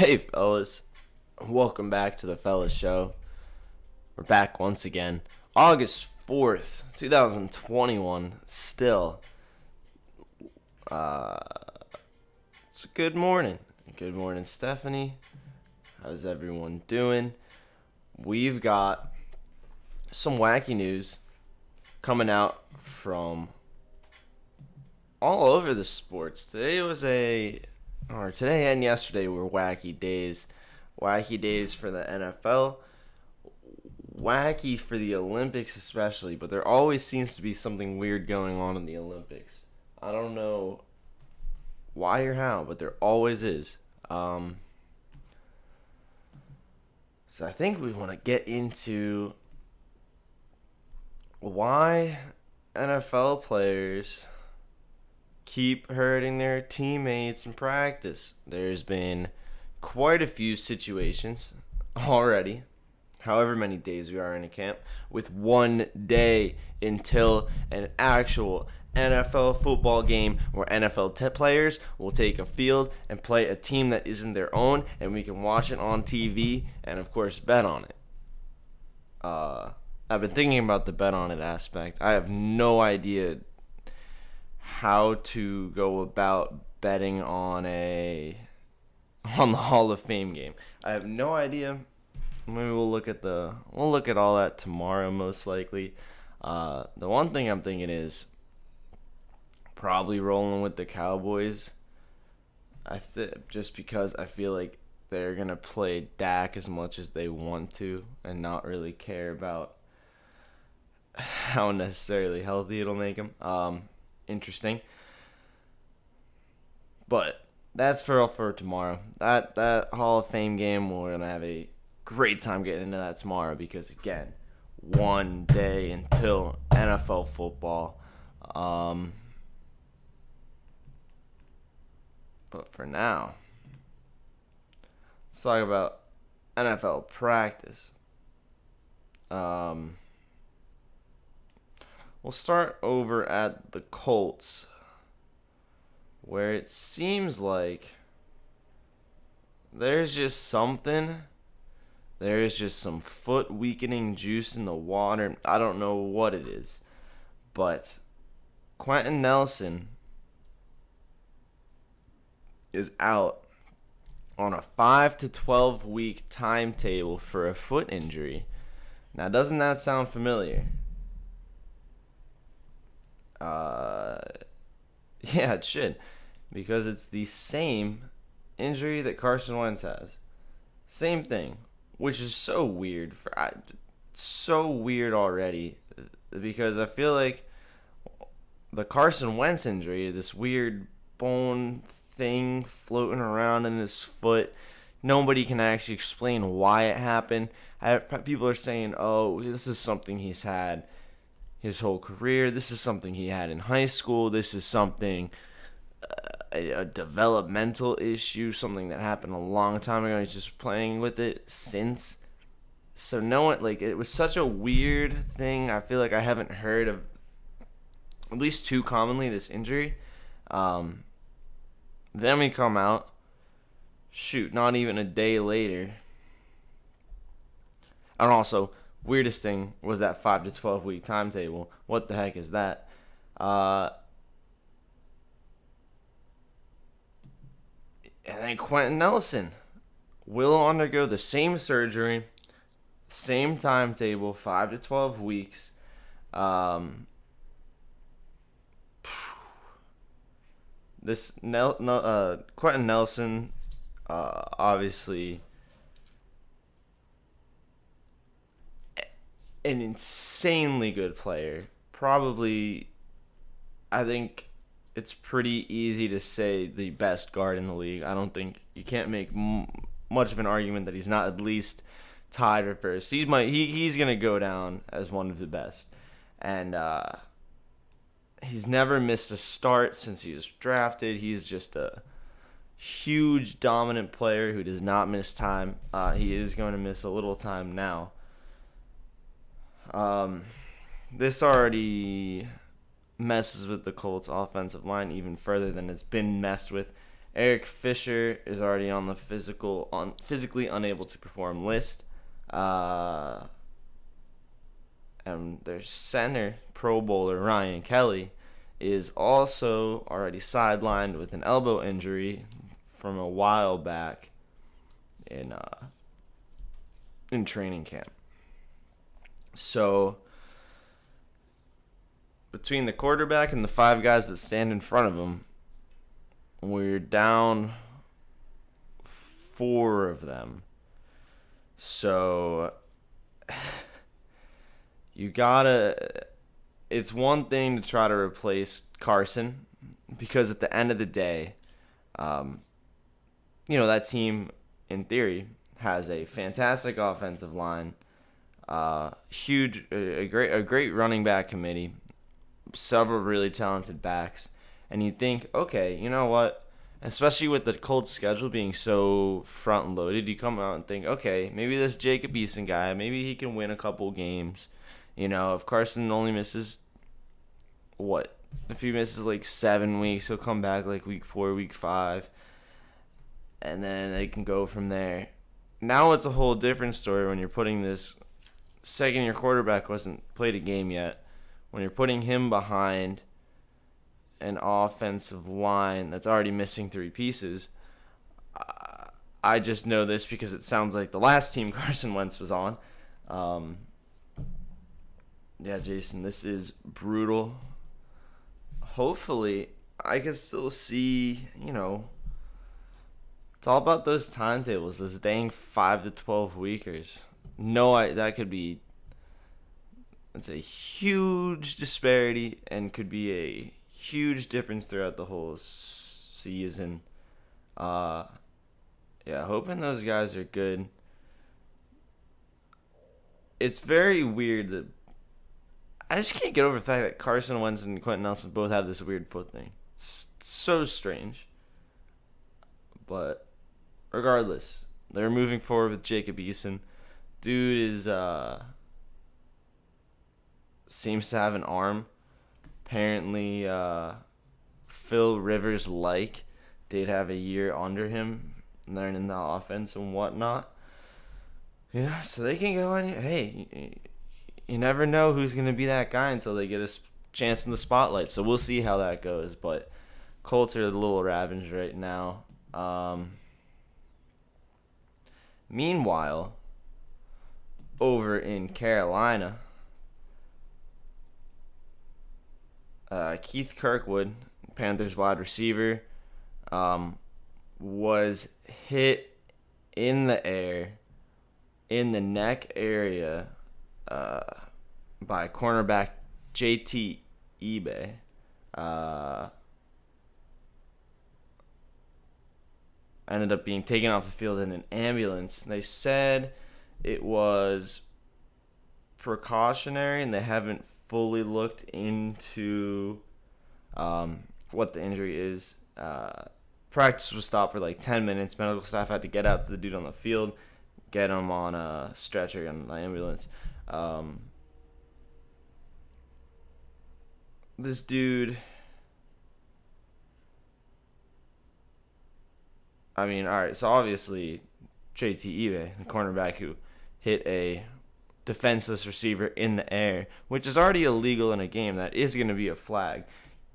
Hey, fellas. Welcome back to the Fellas Show. We're back once again. August 4th, 2021. Still. It's a good morning. Good morning, Stephanie. How's everyone doing? We've got some wacky news coming out from all over the sports. Today and yesterday were wacky days. Wacky days for the NFL. Wacky for the Olympics especially, but there always seems to be something weird going on in the Olympics. I don't know why or how, but there always is. So I think we want to get into why NFL players keep hurting their teammates in practice. There's been quite a few situations already, however many days we are in a camp, with 1 day until an actual NFL football game where NFL players will take a field and play a team that isn't their own, and we can watch it on TV and, of course, bet on it. I've been thinking about the bet on it aspect. I have no idea how to go about betting on the Hall of Fame game. I have no idea. Maybe we'll look at all that tomorrow, most likely. The one thing I'm thinking is probably rolling with the Cowboys. Just because I feel like they're gonna play Dak as much as they want to and not really care about how necessarily healthy it'll make him. Interesting. But that's for tomorrow. That Hall of Fame game, we're gonna have a great time getting into that tomorrow because again, 1 day until NFL football. But for now, let's talk about NFL practice. We'll start over at the Colts, where it seems like there's just some foot weakening juice in the water. I don't know what it is, but Quentin Nelson is out on a 5 to 12 week timetable for a foot injury. Now, doesn't that sound familiar? Yeah, it should, because it's the same injury that Carson Wentz has. Same thing, which is so weird. So weird already, because I feel like the Carson Wentz injury, this weird bone thing floating around in his foot, nobody can actually explain why it happened. People are saying, oh, this is something he's had his whole career. This is something he had in high school. This is something, a developmental issue, something that happened a long time ago. He's just playing with it since. So no one, it was such a weird thing. I feel like I haven't heard of, at least too commonly, this injury. Then we come out, not even a day later. And also, weirdest thing was that 5 to 12 week timetable. What the heck is that? And then Quentin Nelson will undergo the same surgery, same timetable, 5 to 12 weeks. Quentin Nelson, obviously, an insanely good player. Probably, I think it's pretty easy to say the best guard in the league. I don't think you can't make much of an argument that he's not at least tied for first. He's gonna go down as one of the best, and he's never missed a start since he was drafted. He's just a huge dominant player who does not miss time. He is going to miss a little time now. This already messes with the Colts offensive line even further than it's been messed with Eric Fisher is already on the physically unable to perform list. And their center, Pro Bowler Ryan Kelly, is also already sidelined with an elbow injury from a while back in training camp. So between the quarterback and the 5 guys that stand in front of him, we're down 4 of them. So it's one thing to try to replace Carson, because at the end of the day, that team, in theory, has a fantastic offensive line, a great running back committee, several really talented backs, and you think, okay, you know what? Especially with the Colts schedule being so front loaded, you come out and think, okay, maybe this Jacob Eason guy, maybe he can win a couple games. If Carson only misses, if he misses like 7 weeks, he'll come back like week 4, week 5, and then they can go from there. Now it's a whole different story when you're putting this second-year quarterback wasn't played a game yet. When you're putting him behind an offensive line that's already missing 3 pieces. I just know this because it sounds like the last team Carson Wentz was on. Yeah, Jason, this is brutal. Hopefully, I can still see, it's all about those timetables, those dang 5 to 12 weekers. That could be, it's a huge disparity and could be a huge difference throughout the whole season. Hoping those guys are good. It's very weird that I just can't get over the fact that Carson Wentz and Quentin Nelson both have this weird foot thing. It's so strange. But regardless, they're moving forward with Jacob Eason. Dude is seems to have an arm. Apparently, Phil Rivers did have a year under him, learning the offense and whatnot. So they can go and hey, you never know who's going to be that guy until they get a chance in the spotlight. So we'll see how that goes. But Colts are a little ravaged right now. Meanwhile, over in Carolina, Keith Kirkwood, Panthers wide receiver, was hit in the air, in the neck area, by cornerback JT eBay. Ended up being taken off the field in an ambulance. They said it was precautionary, and they haven't fully looked into what the injury is. Practice was stopped for like 10 minutes. Medical staff had to get out to the dude on the field, get him on a stretcher in the ambulance. This dude, all right, so obviously JT eBay, the cornerback who hit a defenseless receiver in the air, which is already illegal in a game, that is going to be a flag.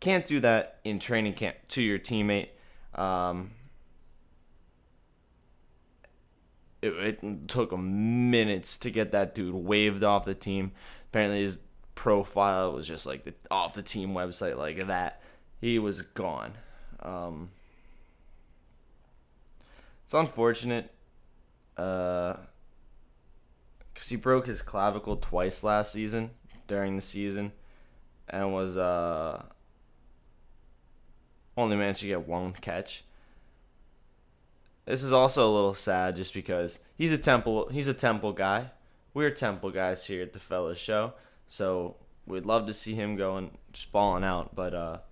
Can't do that in training camp to your teammate. It took minutes to get that dude waived off the team. Apparently his profile was just like off the team website like that. He was gone. It's unfortunate because he broke his clavicle twice last season during the season and was only managed to get 1 catch. This is also a little sad just because he's a Temple guy. We're Temple guys here at the Fellas Show, so we'd love to see him going, just balling out. But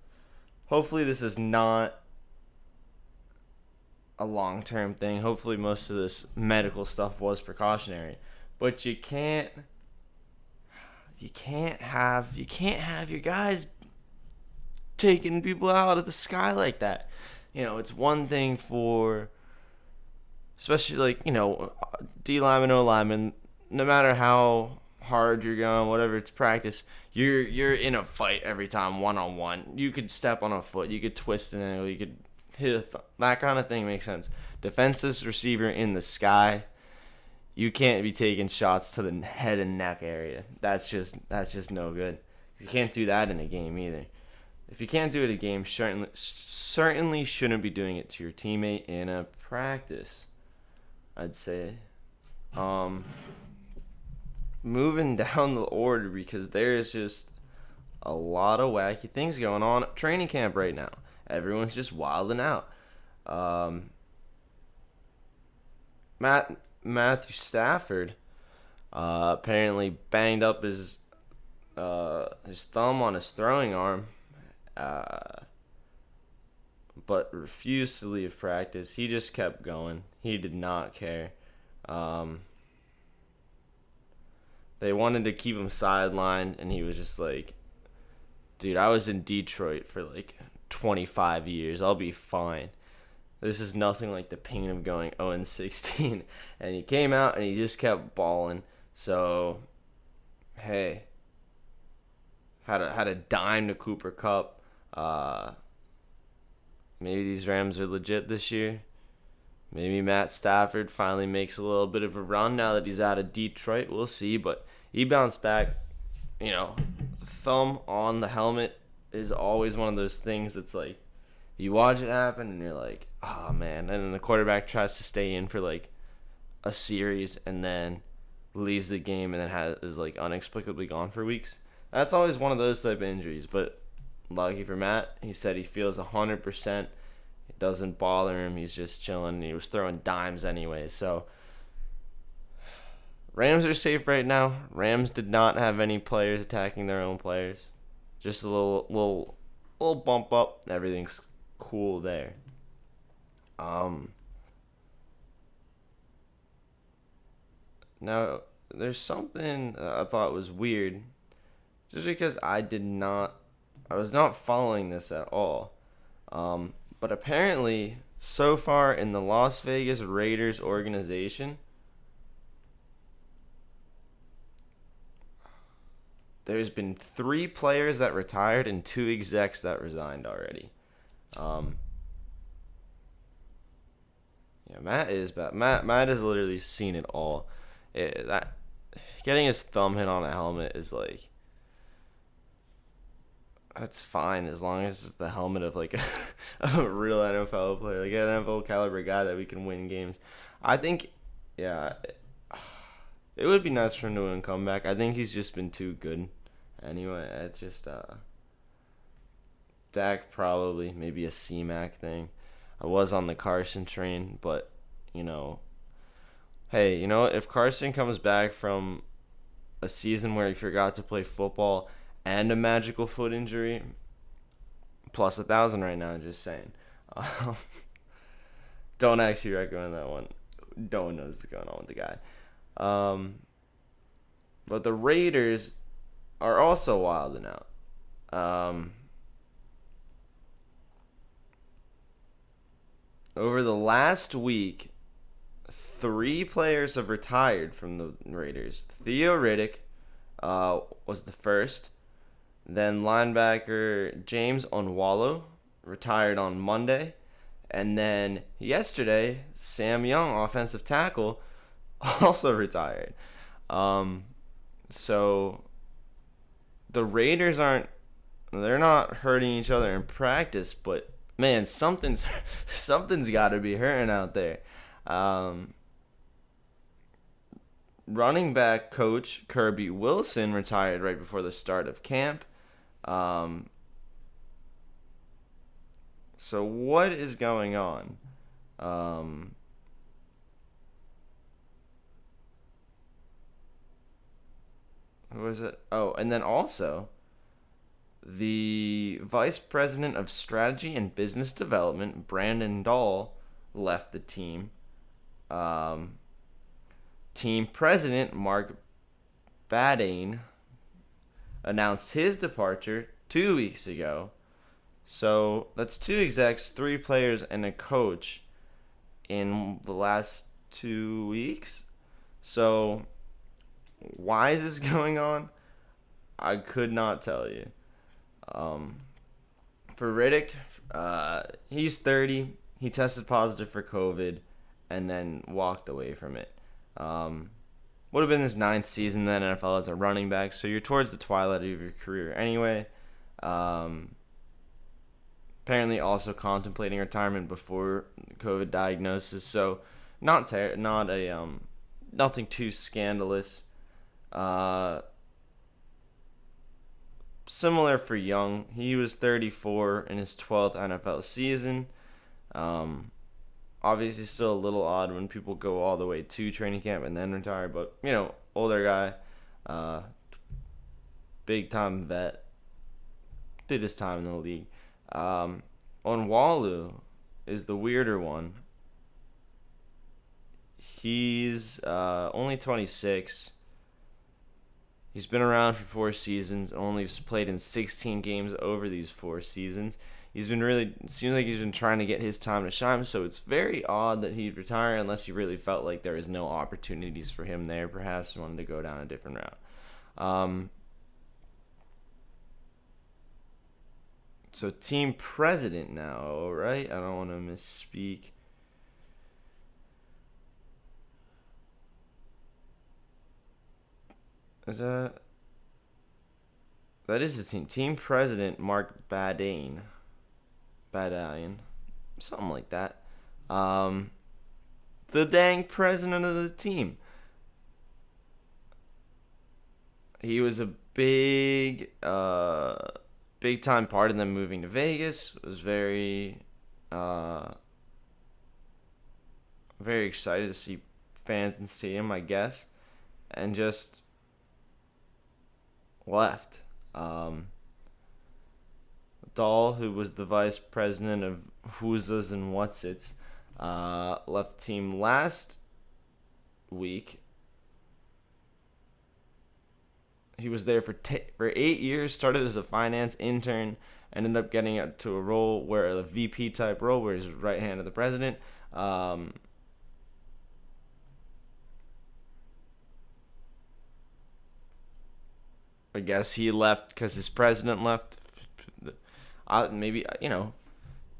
hopefully this is not a long-term thing. Hopefully most of this medical stuff was precautionary. But you can't have your guys taking people out of the sky like that. it's one thing for, especially like, D lineman, O lineman, no matter how hard you're going, whatever it's practice, you're in a fight every time, one on one. You could step on a foot, you could twist an ankle, you could hit that kind of thing makes sense. Defenseless receiver in the sky, you can't be taking shots to the head and neck area. That's just no good. You can't do that in a game either. If you can't do it in a game, certainly shouldn't be doing it to your teammate in a practice, I'd say. Moving down the order, because there is just a lot of wacky things going on at training camp right now. Everyone's just wilding out. Matthew Stafford apparently banged up his thumb on his throwing arm, but refused to leave practice. He just kept going. He did not care. They wanted to keep him sidelined, and he was just like, dude, I was in Detroit for like 25 years. I'll be fine. This is nothing like the pain of going 0-16. And he came out, and he just kept balling. So, hey, had a dime to Cooper Kupp. Maybe these Rams are legit this year. Maybe Matt Stafford finally makes a little bit of a run now that he's out of Detroit. We'll see, but he bounced back. Thumb on the helmet is always one of those things that's like, you watch it happen and you're like, oh man. And then the quarterback tries to stay in for like a series and then leaves the game and then is like inexplicably gone for weeks. That's always one of those type of injuries, but lucky for Matt, he said he feels 100%. It doesn't bother him. He's just chilling. He was throwing dimes anyway. So Rams are safe right now. Rams did not have any players attacking their own players. Just a little bump up. Everything's cool there. Now there's something I thought was weird, just because I was not following this at all. But apparently, so far in the Las Vegas Raiders organization, there's been 3 players that retired and 2 execs that resigned already. Matt is bad. Matt has literally seen it all. Getting his thumb hit on a helmet is like, that's fine as long as it's the helmet of like a real NFL player, like an NFL caliber guy that we can win games. I think, it would be nice for him to win comeback. I think he's just been too good. Anyway, it's just Dak probably, maybe a C-Mac thing. I was on the Carson train, but hey, if Carson comes back from a season where he forgot to play football and a magical foot injury, plus 1,000 right now, just saying. Don't actually recommend that one. No one knows what's going on with the guy. But the Raiders are also wilding out. Over the last week, 3 players have retired from the Raiders. Theo Riddick was the first. Then linebacker James Onwallo retired on Monday. And then yesterday, Sam Young, offensive tackle, also retired. So the Raiders they're not hurting each other in practice, but man, something's got to be hurting out there. Running back coach Kirby Wilson retired right before the start of camp. So what is going on? Who was it? Oh, and then also the vice president of strategy and business development, Brandon Dahl, left the team. Team president Mark Badane announced his departure 2 weeks ago. So that's 2 execs, 3 players, and a coach in the last 2 weeks. So why is this going on? I could not tell you. For Riddick, he's 30. He tested positive for COVID and then walked away from it. Would have been his 9th season in the NFL as a running back, so you're towards the twilight of your career anyway. Apparently also contemplating retirement before COVID diagnosis, so nothing too scandalous. Similar for Young, he was 34 in his 12th NFL season. Obviously still a little odd when people go all the way to training camp and then retire, but older guy, big time vet, did his time in the league. Onwalu is the weirder one. He's only 26. He's been around for 4 seasons, only played in 16 games over these 4 seasons. Seems like he's been trying to get his time to shine, so it's very odd that he'd retire unless he really felt like there was no opportunities for him there. Perhaps he wanted to go down a different route. So team president now, right? I don't want to misspeak. That is the team. Team president, Mark Badain, something like that. The dang president of the team. He was a big time part of them moving to Vegas. Was very excited to see fans in the stadium, I guess, and just left. Dahl, who was the vice president of Who's's and What's It's, left the team last week. He was there for 8 years, started as a finance intern, and ended up getting to a role where a VP type role where he's right hand of the president. I guess he left because his president left. Maybe,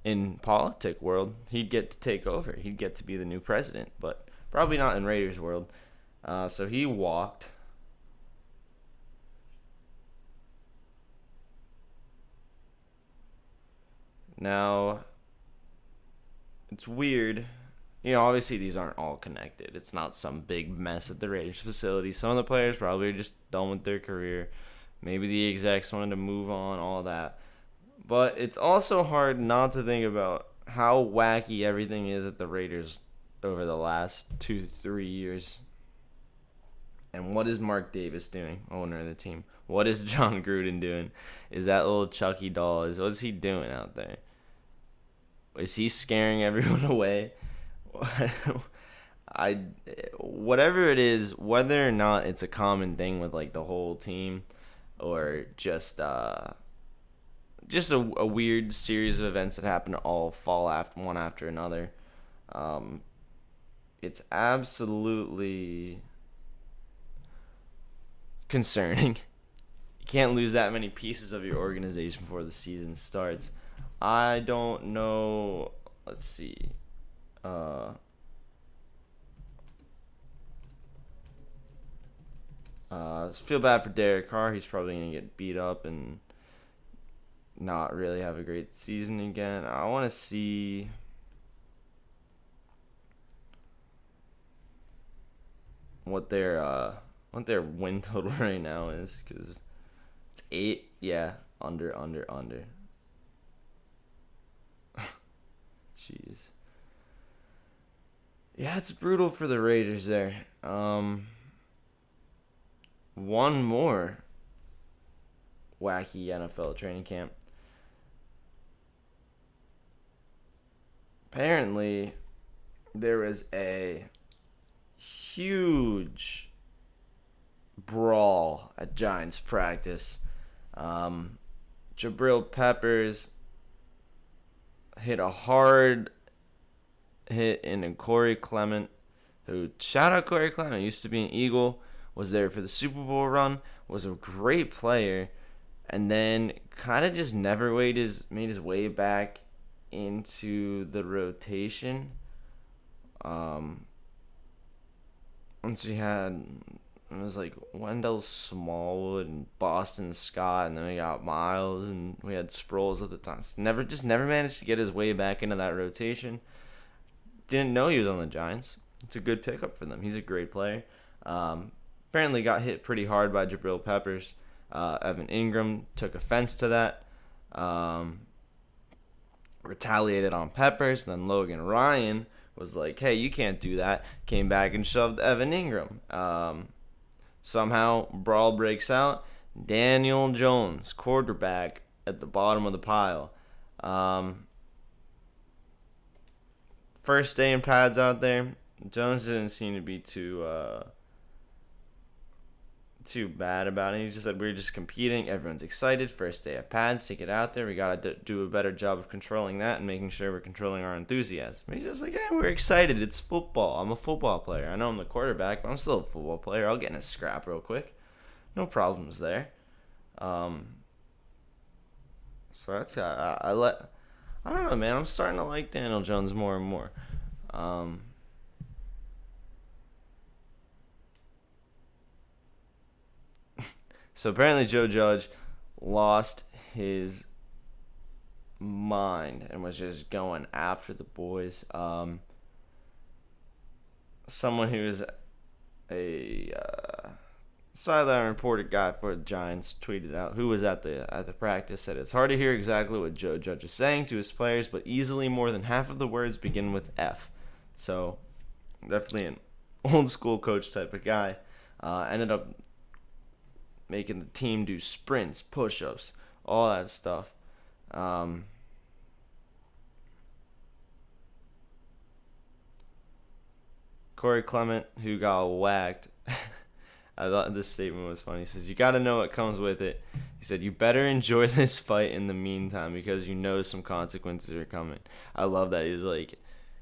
in politic world, he'd get to take over. He'd get to be the new president, but probably not in Raiders world. So he walked. Now, it's weird. Obviously these aren't all connected. It's not some big mess at the Raiders facility. Some of the players probably are just done with their career. Maybe the execs wanted to move on, all that. But it's also hard not to think about how wacky everything is at the Raiders over the last 2-3 years. And what is Mark Davis doing, owner of the team? What is John Gruden doing? Is that little Chucky doll? What's he doing out there? Is he scaring everyone away? Whatever it is, whether or not it's a common thing with like the whole team, or just a weird series of events that happen to all fall one after another. It's absolutely concerning. You can't lose that many pieces of your organization before the season starts. I don't know. Let's see. Feel bad for Derek Carr. He's probably going to get beat up and not really have a great season again. I want to see what their win total right now is, because it's 8. Yeah, under. Jeez. Yeah, it's brutal for the Raiders there. One more wacky NFL training camp. Apparently, there was a huge brawl at Giants practice. Jabril Peppers hit a hard hit in Corey Clement, who, shout out Corey Clement, used to be an Eagle, was there for the Super Bowl run, was a great player, and then kind of just never made his way back into the rotation. Once we had, it was like Wendell Smallwood and Boston Scott, and then we got Miles, and we had Sproles at the time. Never managed to get his way back into that rotation. Didn't know he was on the Giants. It's a good pickup for them. He's a great player. Apparently got hit pretty hard by Jabril Peppers. Evan Ingram took offense to that. Retaliated on Peppers. Then Logan Ryan was like, hey, you can't do that. Came back and shoved Evan Ingram. Somehow, brawl breaks out. Daniel Jones, quarterback, at the bottom of the pile. First day in pads out there. Jones didn't seem to be too bad about it. He just said, we're just competing. Everyone's excited. First day of pads. Take it out there. We got to do a better job of controlling that and making sure we're controlling our enthusiasm. He's just like, yeah, we're excited. It's football. I'm a football player. I know I'm the quarterback, but I'm still a football player. I'll get in a scrap real quick. No problems there. So that's I don't know, man. I'm starting to like Daniel Jones more and more. So apparently Joe Judge lost his mind and was just going after the boys. Someone who is a sideline reporter guy for the Giants tweeted out, who was at the practice, said it's hard to hear exactly what Joe Judge is saying to his players, but easily more than half of the words begin with F. So definitely an old school coach type of guy. Ended up making the team do sprints, push-ups, all that stuff. Corey Clement, who got whacked, I thought this statement was funny. He says, you got to know what comes with it. He said, you better enjoy this fight in the meantime because you know some consequences are coming. I love that. He's like,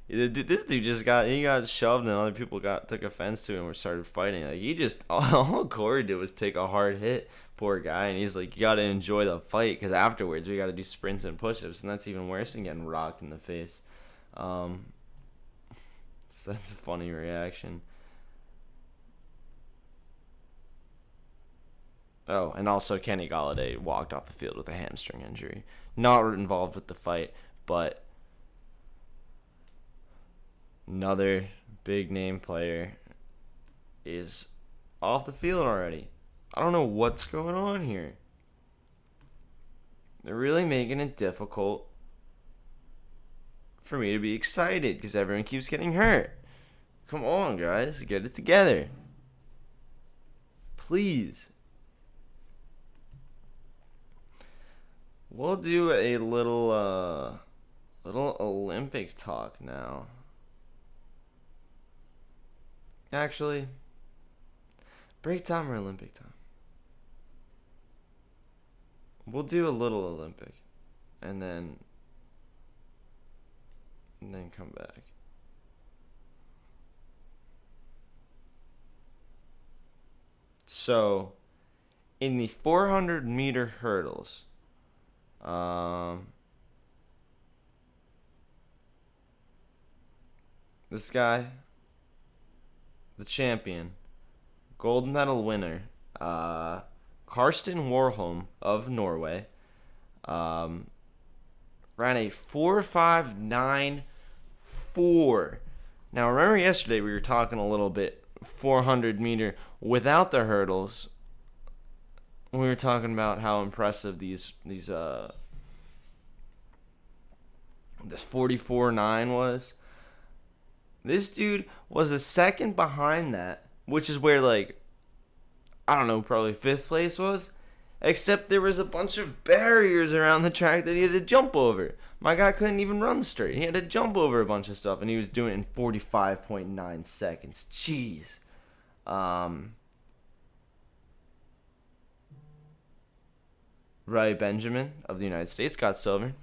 this dude just got shoved and other people took offense to him or started fighting. Like, all Corey did was take a hard hit, poor guy, and he's like, you got to enjoy the fight because afterwards we got to do sprints and push-ups, and that's even worse than getting rocked in the face. So that's a funny reaction. Oh, and also Kenny Golladay walked off the field with a hamstring injury. Not involved with the fight, but another big name player is off the field already. I don't know what's going on here. They're really making it difficult for me to be excited because everyone keeps getting hurt. Come on, guys. Get it together. Please. We'll do a little Olympic talk now. Actually, break time or Olympic time? We'll do a little Olympic and then come back. So, in the 400-meter hurdles, this guy, the champion, gold medal winner, Carson Warholm of Norway, ran a 4.594. Now, remember yesterday we were talking a little bit 400 meter without the hurdles. We were talking about how impressive this 44.9 was. This dude was a second behind that, which is where, like, I don't know, probably 5th place was. Except there was a bunch of barriers around the track that he had to jump over. My guy couldn't even run straight. He had to jump over a bunch of stuff, and he was doing it in 45.9 seconds. Jeez. Ray Benjamin of the United States got silver.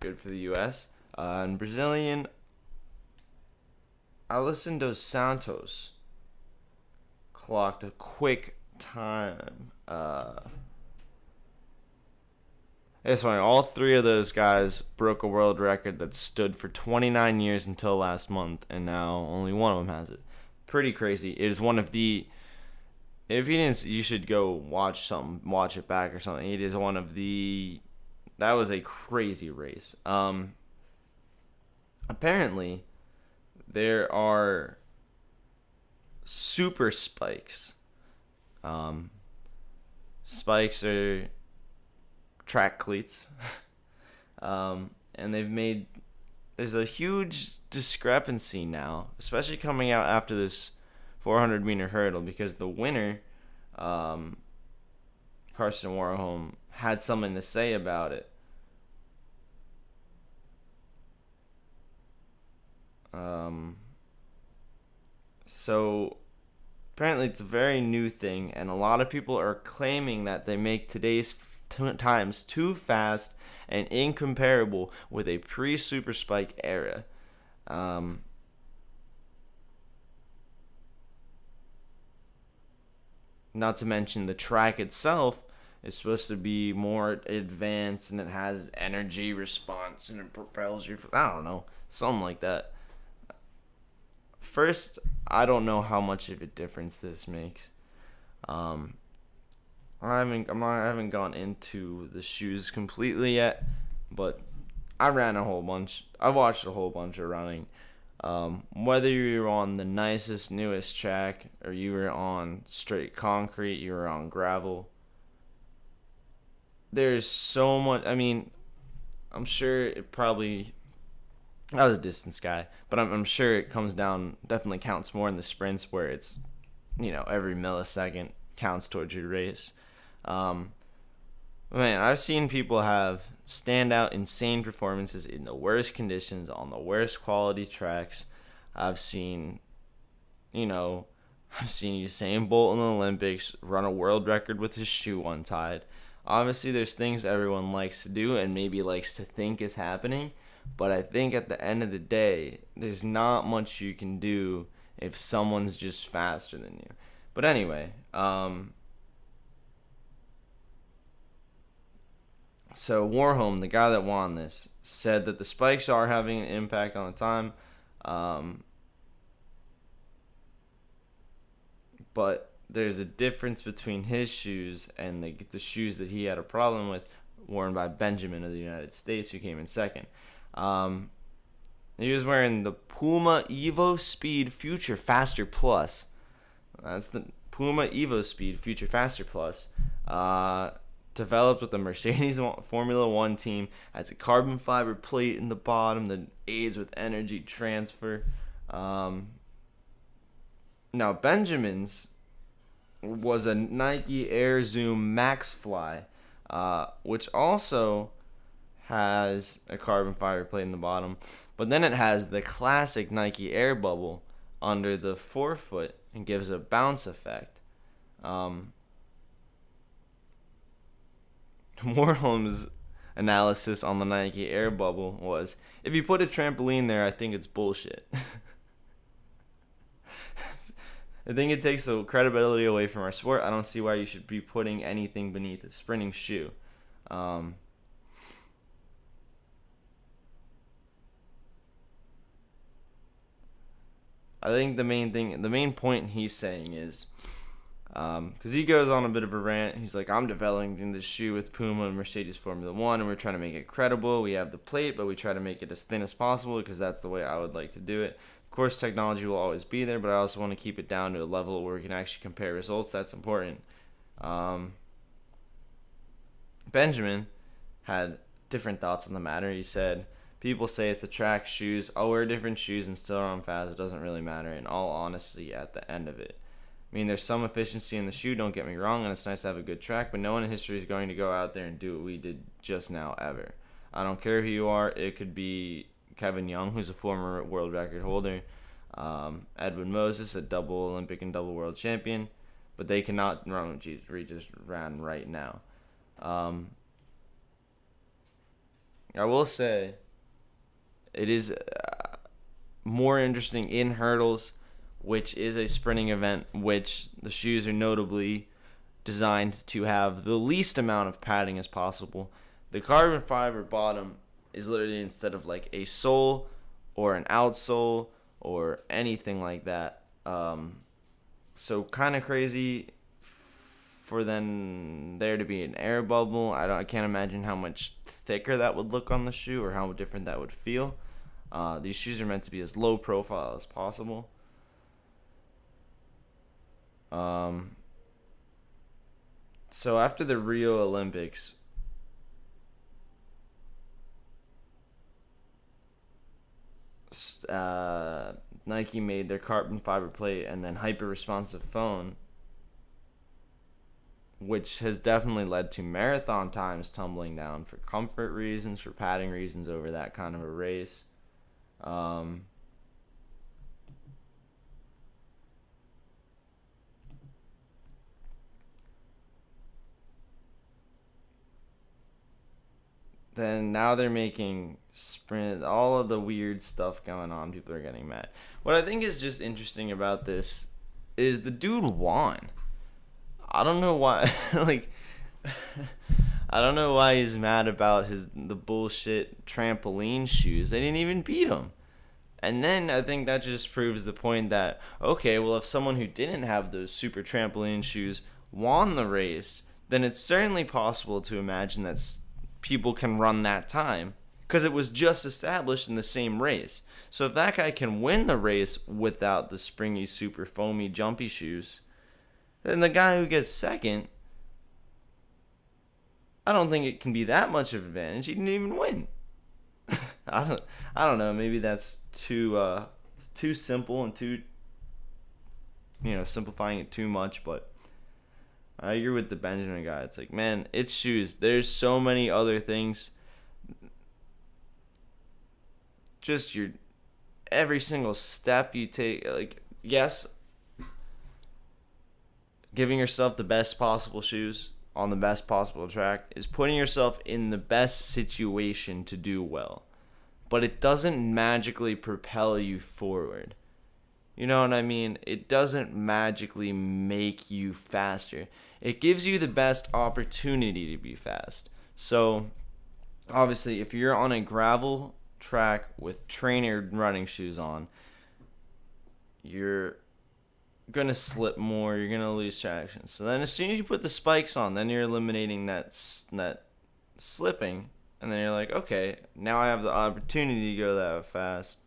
good for the U.S. And Brazilian, Alisson dos Santos clocked a quick time. It's funny. All three of those guys broke a world record that stood for 29 years until last month, and now only one of them has it. Pretty crazy. It is one of the. If you didn't, you should go watch it back or something. It is one of the. That was a crazy race. Apparently, there are super spikes. Spikes are track cleats. And there's a huge discrepancy now, especially coming out after this 400-meter hurdle, because the winner, Carson Warholm, had something to say about it. So apparently it's a very new thing, and a lot of people are claiming that they make today's times too fast and incomparable with a pre-super spike era. Not to mention the track itself is supposed to be more advanced, and it has energy response, and it propels you. I don't know, something like that. First, I don't know how much of a difference this makes. I haven't gone into the shoes completely yet, but I ran a whole bunch. I watched a whole bunch of running. Whether you were on the nicest, newest track, or you were on straight concrete, you were on gravel, there's so much. I mean, I'm sure it probably. I was a distance guy, but I'm sure it comes down, definitely counts more in the sprints where it's, every millisecond counts towards your race. Man, I've seen people have standout, insane performances in the worst conditions on the worst quality tracks. I've seen Usain Bolt in the Olympics run a world record with his shoe untied. Obviously, there's things everyone likes to do and maybe likes to think is happening. But I think at the end of the day, there's not much you can do if someone's just faster than you. But anyway, so Warholm, the guy that won this, said that the spikes are having an impact on the time. But there's a difference between his shoes and the shoes that he had a problem with, worn by Benjamin of the United States, who came in second. He was wearing the Puma Evo Speed Future Faster Plus. That's the Puma Evo Speed Future Faster Plus. Developed with the Mercedes Formula One team. Has a carbon fiber plate in the bottom that aids with energy transfer. Now Benjamin's was a Nike Air Zoom Max Fly, which also has a carbon fiber plate in the bottom, but then it has the classic Nike Air Bubble under the forefoot and gives a bounce effect. Warholm's analysis on the Nike Air Bubble was, if you put a trampoline there, I think it's bullshit. I think it takes the credibility away from our sport. I don't see why you should be putting anything beneath a sprinting shoe. I think the main point he's saying is, because he goes on a bit of a rant. He's like, I'm developing this shoe with Puma and Mercedes Formula One, and we're trying to make it credible. We have the plate, but we try to make it as thin as possible because that's the way I would like to do it. Of course, technology will always be there, but I also want to keep it down to a level where we can actually compare results. That's important. Benjamin had different thoughts on the matter. He said, people say it's the track shoes. I'll wear different shoes and still run fast. It doesn't really matter, in all honesty, at the end of it. I mean, there's some efficiency in the shoe, don't get me wrong, and it's nice to have a good track, but no one in history is going to go out there and do what we did just now, ever. I don't care who you are. It could be Kevin Young, who's a former world record holder, Edwin Moses, a double Olympic and double world champion, but they cannot run what we just ran right now. I will say it is more interesting in hurdles, which is a sprinting event, which the shoes are notably designed to have the least amount of padding as possible. The carbon fiber bottom is literally, instead of like a sole or an outsole or anything like that. So kind of crazy for then there to be an air bubble. I can't imagine how much thicker that would look on the shoe or how different that would feel. These shoes are meant to be as low profile as possible. So after the Rio Olympics, Nike made their carbon fiber plate and then hyper responsive phone, which has definitely led to marathon times tumbling down for comfort reasons, for padding reasons over that kind of a race. Then now they're making sprint, all of the weird stuff going on. People are getting mad. What I think is just interesting about this is the dude won. I don't know why. Like, I don't know why he's mad about the bullshit trampoline shoes. They didn't even beat him. And then I think that just proves the point that, okay, well, if someone who didn't have those super trampoline shoes won the race, then it's certainly possible to imagine that people can run that time because it was just established in the same race. So if that guy can win the race without the springy, super foamy, jumpy shoes, then the guy who gets second, I don't think it can be that much of an advantage. He didn't even win. I don't know. Maybe that's too simple and too, simplifying it too much. But I agree with the Benjamin guy. It's like, man, it's shoes. There's so many other things. Just every single step you take. Like, yes, giving yourself the best possible shoes on the best possible track is putting yourself in the best situation to do well. But it doesn't magically propel you forward. You know what I mean? It doesn't magically make you faster. It gives you the best opportunity to be fast. So, obviously, if you're on a gravel track with trainer running shoes on, you're going to slip more, you're going to lose traction. So then as soon as you put the spikes on, then you're eliminating that slipping, and then you're like, okay, now I have the opportunity to go that fast,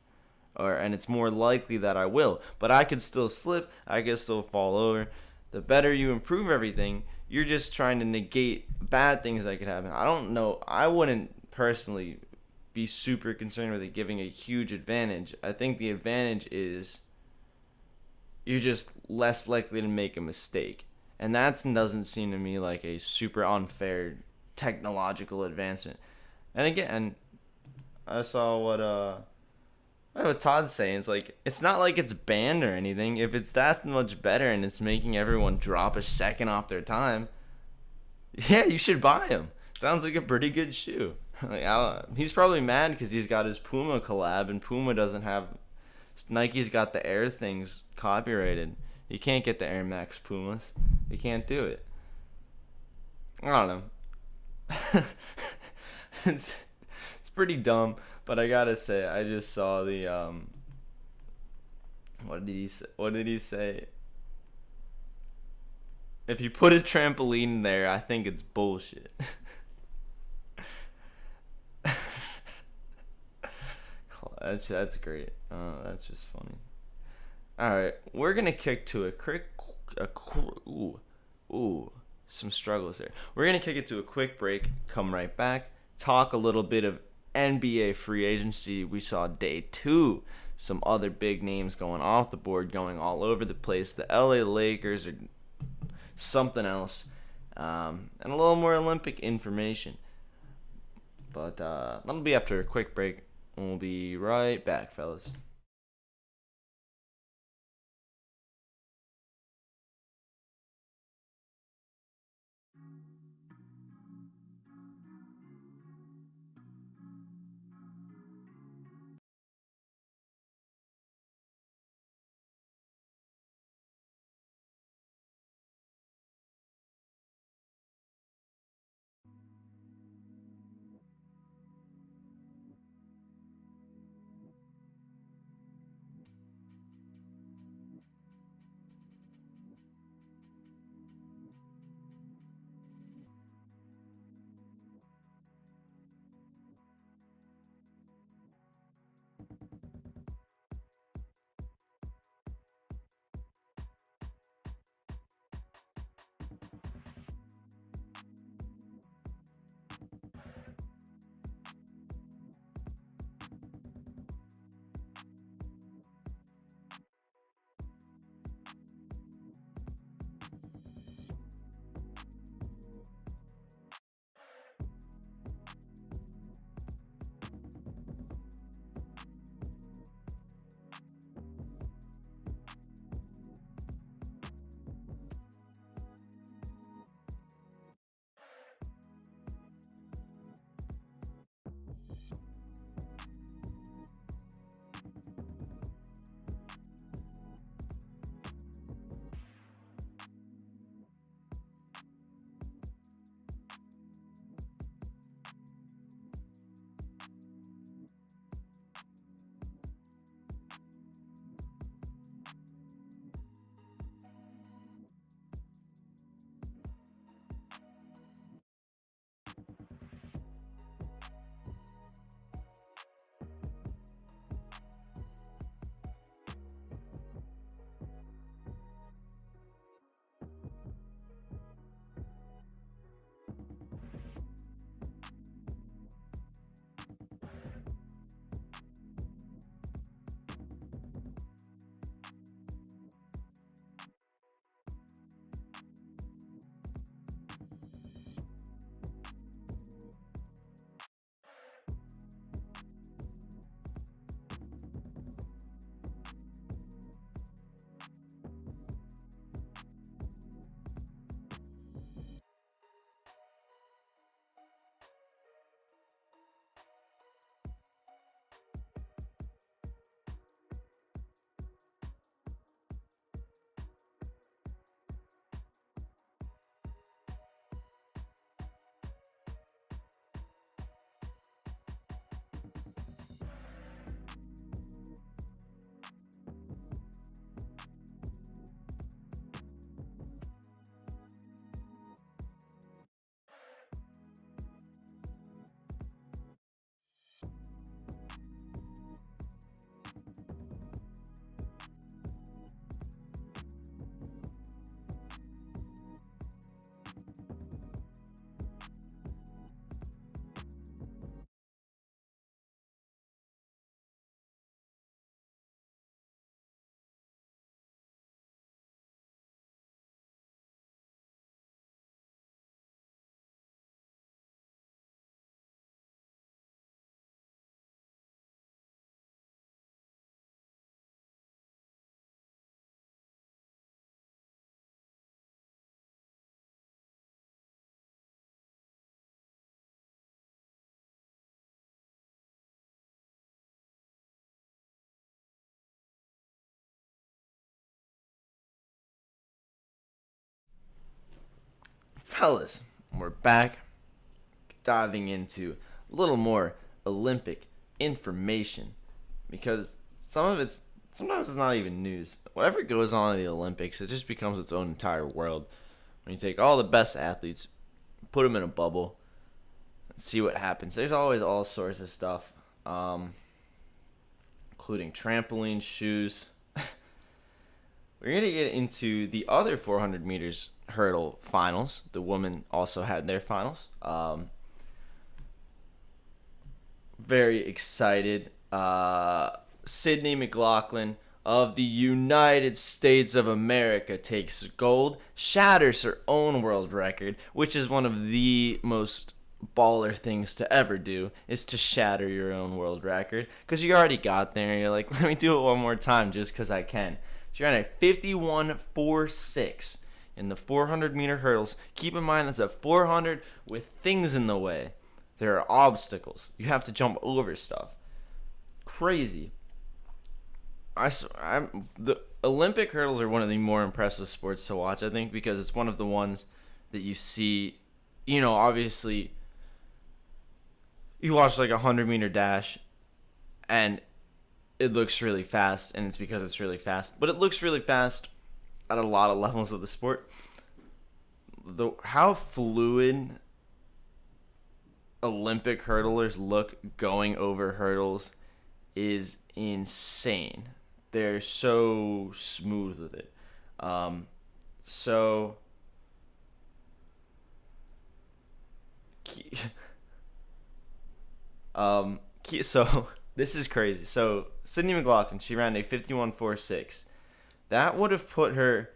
and it's more likely that I will. But I could still slip, I could still fall over. The better you improve everything, you're just trying to negate bad things that could happen. I don't know, I wouldn't personally be super concerned with it giving a huge advantage. I think the advantage is you're just less likely to make a mistake. And that doesn't seem to me like a super unfair technological advancement. And again, I saw what Todd's saying. It's like, it's not like it's banned or anything. If it's that much better and it's making everyone drop a second off their time, yeah, you should buy him. Sounds like a pretty good shoe. Like, he's probably mad because he's got his Puma collab, and Puma doesn't have. Nike's got the Air things copyrighted. You can't get the Air Max Pumas. You can't do it. I don't know. it's pretty dumb, but I gotta say, I just saw the what did he say? If you put a trampoline there, I think it's bullshit. That's great. That's just funny. All right, we're gonna kick to some struggles there. We're gonna kick it to a quick break. Come right back. Talk a little bit of NBA free agency. We saw day 2. Some other big names going off the board, going all over the place. The LA Lakers are something else, and a little more Olympic information. But that'll be after a quick break. We'll be right back, fellas. Fellas, we're back diving into a little more Olympic information because sometimes it's not even news. Whatever goes on in the Olympics, it just becomes its own entire world. When you take all the best athletes, put them in a bubble, and see what happens. There's always all sorts of stuff, including trampoline, shoes. We're going to get into the other 400 meters hurdle finals. The women also had their finals. Very excited. Sydney Mclaughlin of the United States of America takes gold, shatters her own world record, which is one of the most baller things to ever do, is to shatter your own world record, because you already got there and you're like, let me do it one more time just because I can. She ran a 51.46 in the 400 meter hurdles. Keep in mind that's a 400 with things in the way. There are obstacles. You have to jump over stuff. Crazy. The Olympic hurdles are one of the more impressive sports to watch, I think, because it's one of the ones that you see, obviously, you watch like a 100-meter dash, and it looks really fast, and it's because it's really fast. But it looks really fast at a lot of levels of the sport. How fluid Olympic hurdlers look going over hurdles is insane. They're so smooth with it. So this is crazy. So Sydney Mclaughlin, she ran a 51.46. That would have put her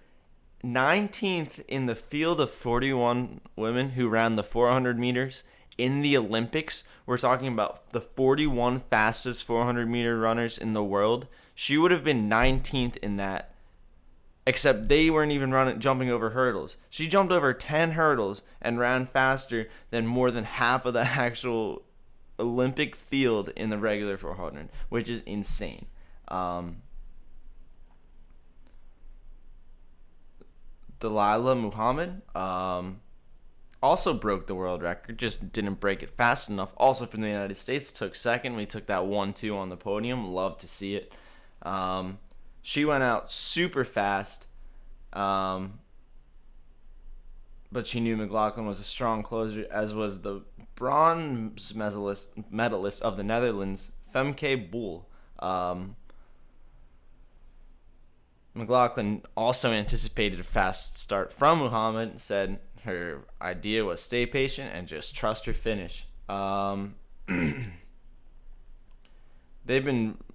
19th in the field of 41 women who ran the 400 meters in the Olympics. We're talking about the 41 fastest 400 meter runners in the world. She would have been 19th in that, except they weren't even jumping over hurdles. She jumped over 10 hurdles and ran faster than more than half of the actual Olympic field in the regular 400, which is insane. Delilah Muhammad also broke the world record, just didn't break it fast enough. Also from the United States, took second. We took that 1-2 on the podium. Love to see it. She went out super fast, but she knew Mclaughlin was a strong closer, as was the bronze medalist of the Netherlands, Femke Bol. Mclaughlin also anticipated a fast start from Muhammad, said her idea was stay patient and just trust her finish.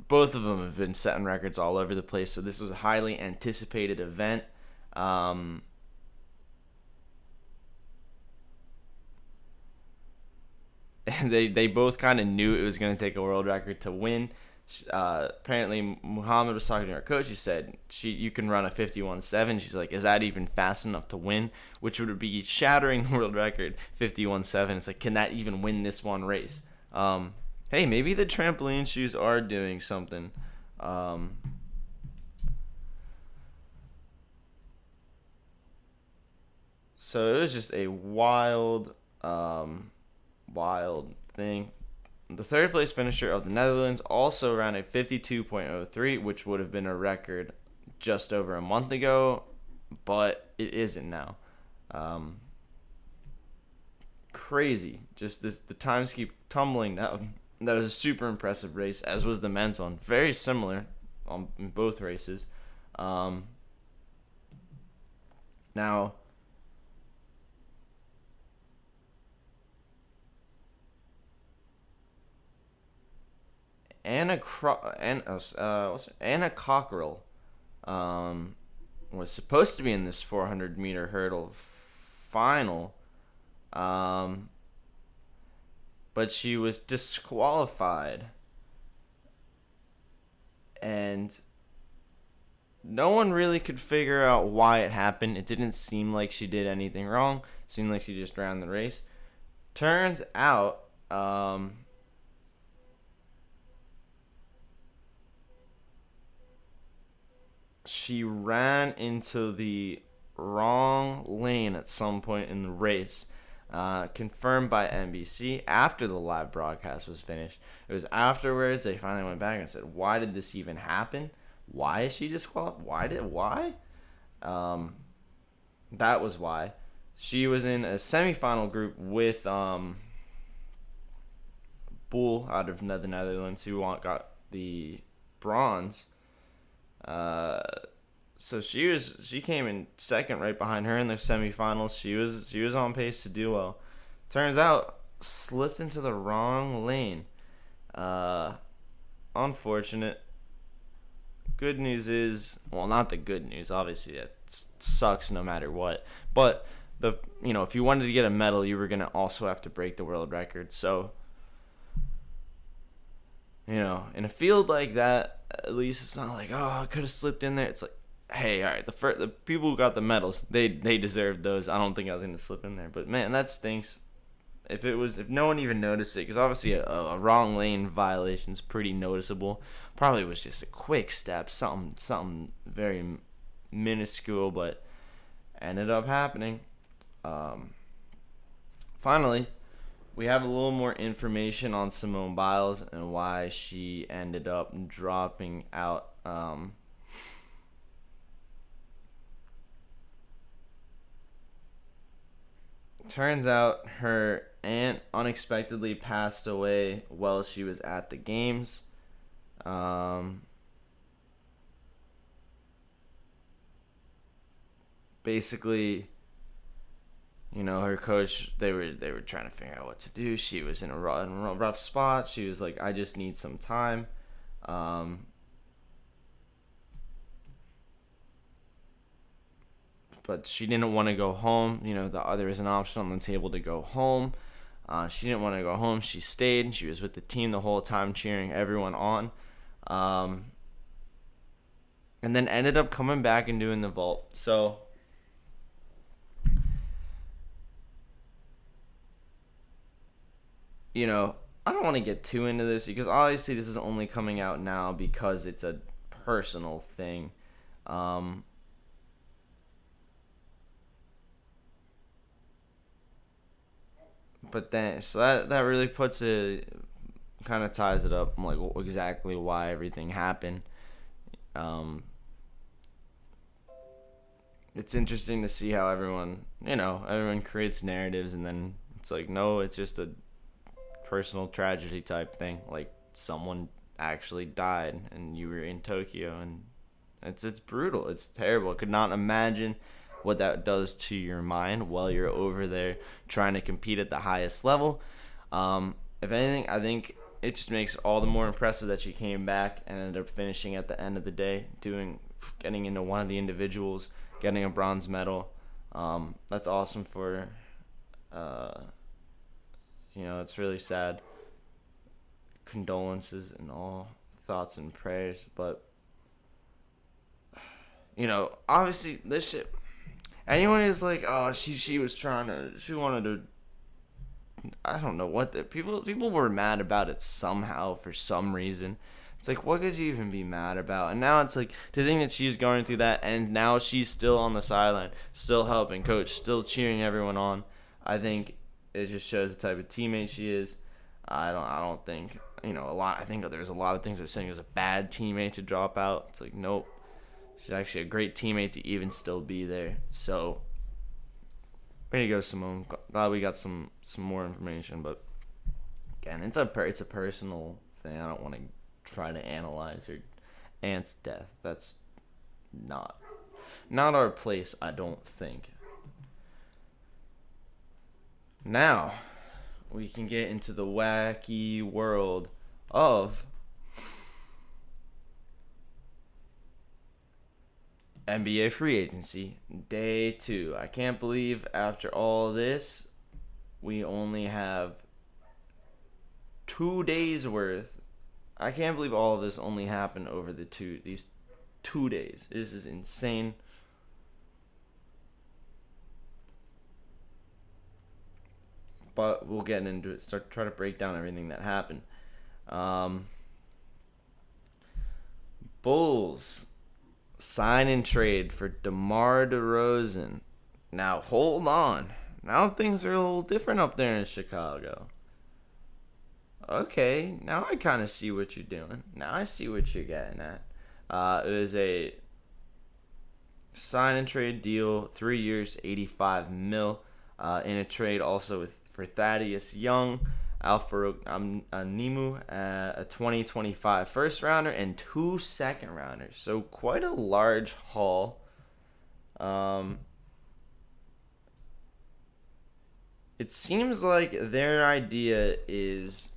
Both of them have been setting records all over the place, so this was a highly anticipated event. And they both kind of knew it was going to take a world record to win. Apparently, Muhammad was talking to her coach. He said, you can run a 51.7. She's like, is that even fast enough to win? Which would be shattering the world record, 51.7. It's like, can that even win this one race? Hey, maybe the trampoline shoes are doing something. So it was just a wild thing. The third place finisher of the Netherlands also ran a 52.03, which would have been a record just over a month ago, but it isn't now. Crazy. Just the times keep tumbling down. That was a super impressive race, as was the men's one. Very similar in both races. Now, Anna Cockrell was supposed to be in this 400 meter hurdle final, but she was disqualified, and no one really could figure out why it happened. It didn't seem like she did anything wrong. It seemed like she just ran the race. Turns out, she ran into the wrong lane at some point in the race. Confirmed by NBC after the live broadcast was finished. It was afterwards they finally went back and said, why did this even happen? Why is she disqualified? Why? That was why. She was in a semifinal group with Bull out of the Netherlands, who got the bronze. So she came in second right behind her in the semifinals. She was on pace to do well. Turns out slipped into the wrong lane. Unfortunate. Good news is, well, not the good news. Obviously, it sucks no matter what. But if you wanted to get a medal, you were gonna also have to break the world record. So, in a field like that, at least it's not like, oh, I could have slipped in there. It's like, hey, all right, the people who got the medals, they deserved those. I don't think I was gonna slip in there, but man, that stinks. If no one even noticed it, because obviously a wrong lane violation is pretty noticeable. Probably was just a quick step, something very minuscule, but ended up happening. Finally, we have a little more information on Simone Biles and why she ended up dropping out. Turns out her aunt unexpectedly passed away while she was at the games. Basically, her coach, they were trying to figure out what to do. She was in a rough spot. She was like, I just need some time. But she didn't want to go home. There was an option on the table to go home. She didn't want to go home. She stayed. She was with the team the whole time, cheering everyone on. And then ended up coming back and doing the vault. So, I don't want to get too into this because obviously this is only coming out now because it's a personal thing. But then, so that really puts it, kind of ties it up, like exactly why everything happened. It's interesting to see how everyone creates narratives, and then it's like, no, it's just a personal tragedy type thing. Like someone actually died, and you were in Tokyo, and it's brutal. It's terrible. I could not imagine what that does to your mind while you're over there trying to compete at the highest level. If anything, I think it just makes all the more impressive that she came back and ended up finishing at the end of the day, getting into one of the individuals, getting a bronze medal. That's awesome for her. It's really sad. Condolences and all thoughts and prayers, but obviously this shit. Anyone is like, oh, she wanted to. I don't know what the people were mad about it somehow for some reason. It's like, what could you even be mad about? And now it's like, to think that she's going through that, and now she's still on the sideline, still helping coach, still cheering everyone on. I think it just shows the type of teammate she is. I don't think a lot. I think there's a lot of things that saying it was a bad teammate to drop out. It's like, nope. She's actually a great teammate to even still be there. So, way to go, Simone. Glad we got some more information. But again, it's a personal thing. I don't want to try to analyze her aunt's death. That's not our place, I don't think. Now, we can get into the wacky world of NBA free agency, day 2. I can't believe after all this, we only have 2 days worth. I can't believe all of this only happened over these 2 days. This is insane. But we'll get into it. Try to break down everything that happened. Bulls sign and trade for DeMar DeRozan. Now, hold on. Now things are a little different up there in Chicago. Okay, now I kind of see what you're doing. Now I see what you're getting at. It was a sign and trade deal, 3 years, $85 million. In a trade also for Thaddeus Young, Alfaro Nimu, a 2025 first rounder, and 2 second rounders. So quite a large haul. It seems like their idea is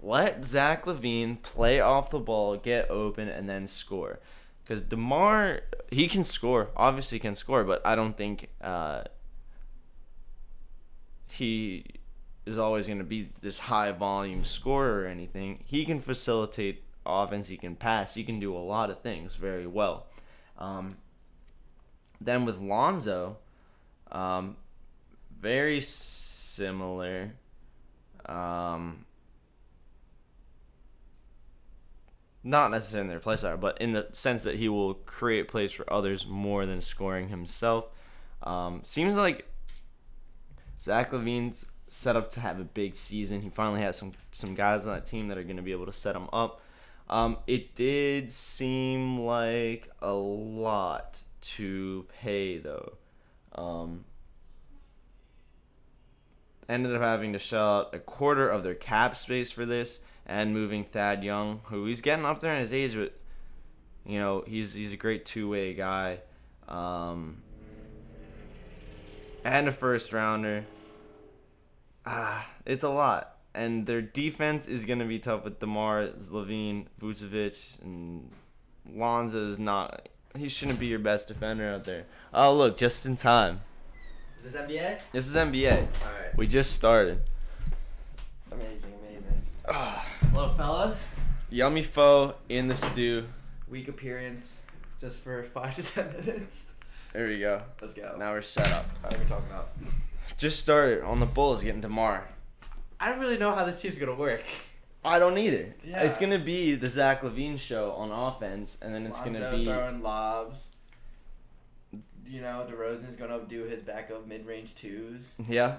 let Zach Levine play off the ball, get open, and then score. Because DeMar, he can score, obviously can score, but I don't think he is always going to be this high volume scorer or anything. He can facilitate offense, he can pass, he can do a lot of things very well. Then with Lonzo, very similar. Not necessarily in their play style, but in the sense that he will create plays for others more than scoring himself. Seems like Zach Levine's set up to have a big season. He finally has some guys on that team that are going to be able to set him up. It did seem like a lot to pay, though. Ended up having to shell out a quarter of their cap space for this, and moving Thad Young, who he's getting up there in his age, but he's a great two-way guy. And a first rounder. It's a lot. And their defense is going to be tough with DeMar, Levine, Vucevic, and Lonzo's not. He shouldn't be your best defender out there. Oh, look, just in time. Is this NBA? This is NBA. All right. We just started. Amazing. Hello, fellas. Yummy pho in the stew. Week appearance, just for 5 to 10 minutes. There we go. Let's go. Now we're set up. What are we talking about? Just started on the Bulls getting DeMar. I don't really know how this team's gonna work. I don't either. Yeah. It's gonna be the Zach Levine show on offense, and then it's Lonzo gonna be throwing lobs. DeRozan's gonna do his backup mid-range twos. Yeah.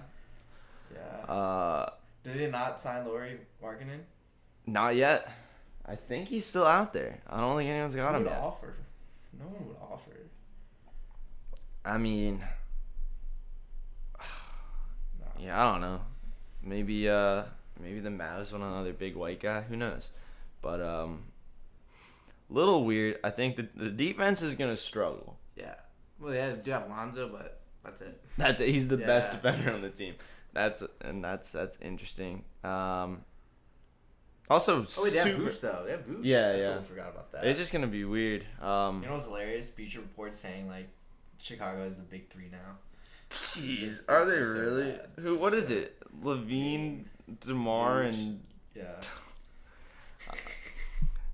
Yeah. Did they not sign Lauri Markkanen? Not yet. I think he's still out there. I don't think anyone's got him yet. Offer? No one would offer. I mean, yeah, I don't know. Maybe the Mavs want another big white guy. Who knows? But little weird. I think the defense is gonna struggle. Yeah. Well, yeah, they do have Lonzo, but that's it. That's it. He's the best defender on the team. That's interesting. Also, they have Vooch though. They have Vooch. Yeah. I forgot about that. It's just gonna be weird. You know what's hilarious? Bleacher Report saying like Chicago is the big three now. Jeez, are they really? So what is it? Levine, DeMar, Vooch. and Yeah.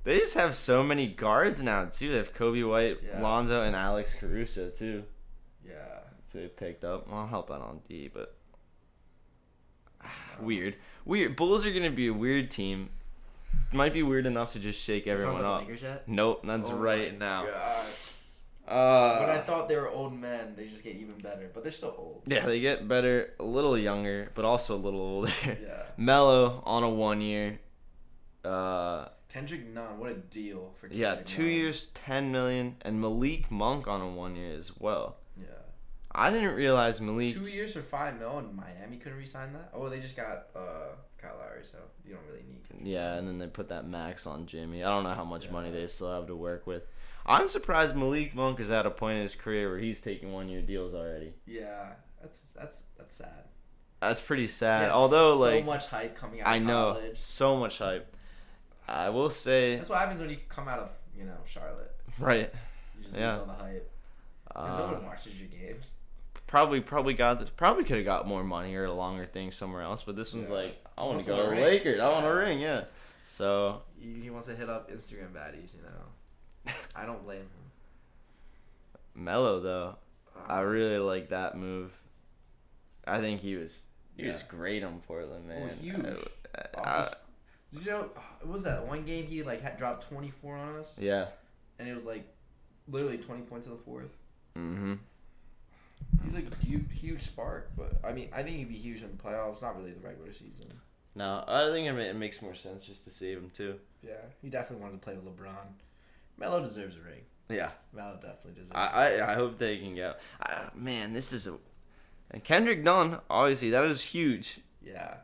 They just have so many guards now too. They have Kobe White, Yeah. Lonzo, and Alex Caruso too. Yeah. They picked up. I'll help out on D, but weird. Bulls are gonna be a weird team. Might be weird enough to just shake everyone up. Lakers yet? Nope, that's right now. God. When I thought they were old men, they just get even better. But they're still old. Yeah, they get better, a little younger, but also a little older. Yeah. Melo on a 1 year. Kendrick Nunn, what a deal for Kendrick Nunn. 2 years, $10 million, and Malik Monk on a 1 year as well. Yeah. I didn't realize Malik. 2 years for $5 million, and Miami couldn't re-sign that. Oh, they just got Kyle Lowry, so you don't really need. Yeah, and then they put that max on Jimmy. I don't know how much money they still have to work with. I'm surprised Malik Monk is at a point in his career where he's taking 1 year deals already. Yeah, that's sad. That's pretty sad. Although so much hype coming out of college. I know, so much hype. I will say that's what happens when you come out of Charlotte. Right. You just lose all the hype. Because no one watches your games. Probably got this. Probably could have got more money or a longer thing somewhere else, but this one's like, I want to go to the Lakers. I want a ring, yeah. So he wants to hit up Instagram baddies, I don't blame him. Melo though, I really like that move. I think he was great on Portland, man. Well, huge. Did you know? What was that one game he had dropped 24 on us? Yeah. And it was like literally 20 points in the fourth. Mm-hmm. He's a huge spark, but I mean, I think he'd be huge in the playoffs, not really the regular season. No, I think it makes more sense just to save him too. Yeah, he definitely wanted to play with LeBron. Melo deserves a ring. Yeah. Melo definitely deserves I hope they can get. Man, this is a. And Kendrick Nunn, obviously, that is huge. Yeah.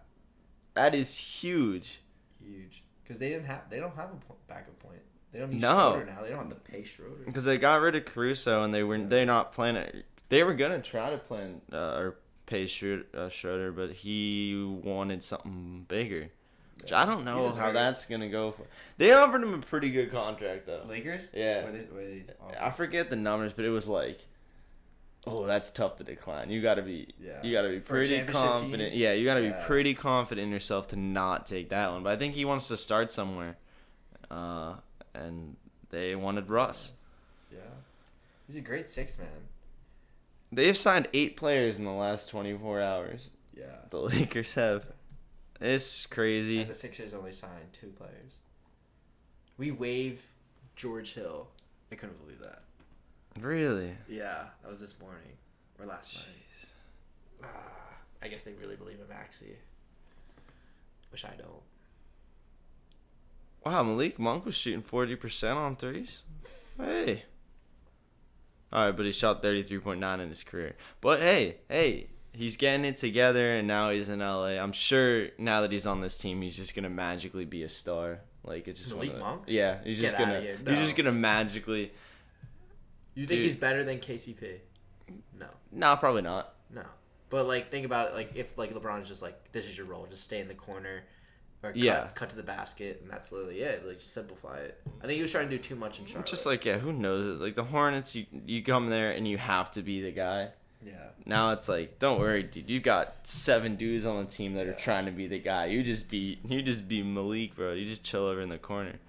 That is huge. Huge. Because they don't have a backup point. They don't need No. Schroeder now. They don't have to pay Schroeder. Because they got rid of Caruso and they're not planning. They were gonna try to plan or pay Schroeder, but he wanted something bigger. Which I don't know how that's gonna go for. They offered him a pretty good contract though. Lakers? Yeah. I forget the numbers, but it was like, oh, that's tough to decline. You gotta be pretty confident. Team? Yeah, you gotta be pretty confident in yourself to not take that one. But I think he wants to start somewhere, and they wanted Russ. Yeah, he's a great six man. They've signed 8 players in the last 24 hours. Yeah. The Lakers have. It's crazy. And the Sixers only signed 2 players. We waive George Hill. I couldn't believe that. Really? Yeah, that was this morning or last night. I guess they really believe in Maxey, which I don't. Wow, Malik Monk was shooting 40% on threes. Hey. All right, but he shot 33.9 in his career. But hey, he's getting it together, and now he's in LA. I'm sure now that he's on this team, he's just gonna magically be a star. Like it's just Malik Monk. Yeah, he's just gonna. No. He's just gonna magically. You think he's better than KCP? No. No, probably not. No. But like, think about it. Like, if like LeBron's just like, this is your role, just stay in the corner, or cut to the basket, and that's literally it. Like, just simplify it. I think he was trying to do too much in Charlotte. Just like who knows it? Like the Hornets, you come there and you have to be the guy. Yeah. Now it's like, don't worry, dude. You got 7 dudes on the team that are trying to be the guy. You just be Malik, bro. You just chill over in the corner.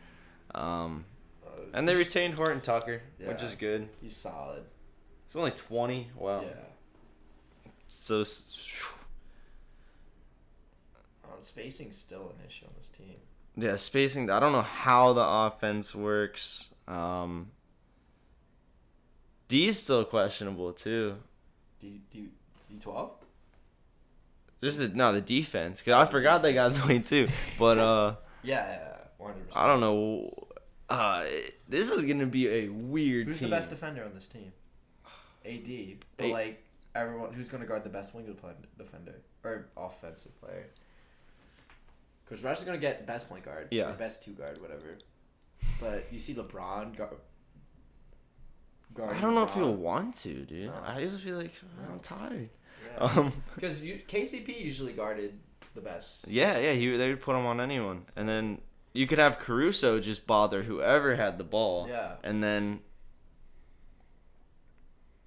And they retained Horton Tucker, which is good. He's solid. He's only 20. Wow. Yeah. So. Spacing's still an issue on this team. Yeah, spacing. I don't know how the offense works. D is still questionable too. D12? The defense. Cause I forgot they got Dwayne too. But yeah, 100%. I don't know. This is gonna be a weird Who's team. the best defender on this team? AD. But like everyone, who's gonna guard the best wing defender or offensive player? Because Russ is gonna get best point guard, or best 2 guard, whatever. But you see LeBron guard. I don't know if he'll want to, dude. No. I just feel like I'm tired. Yeah. Because KCP usually guarded the best. Yeah, they would put him on anyone, and then you could have Caruso just bother whoever had the ball. Yeah. And then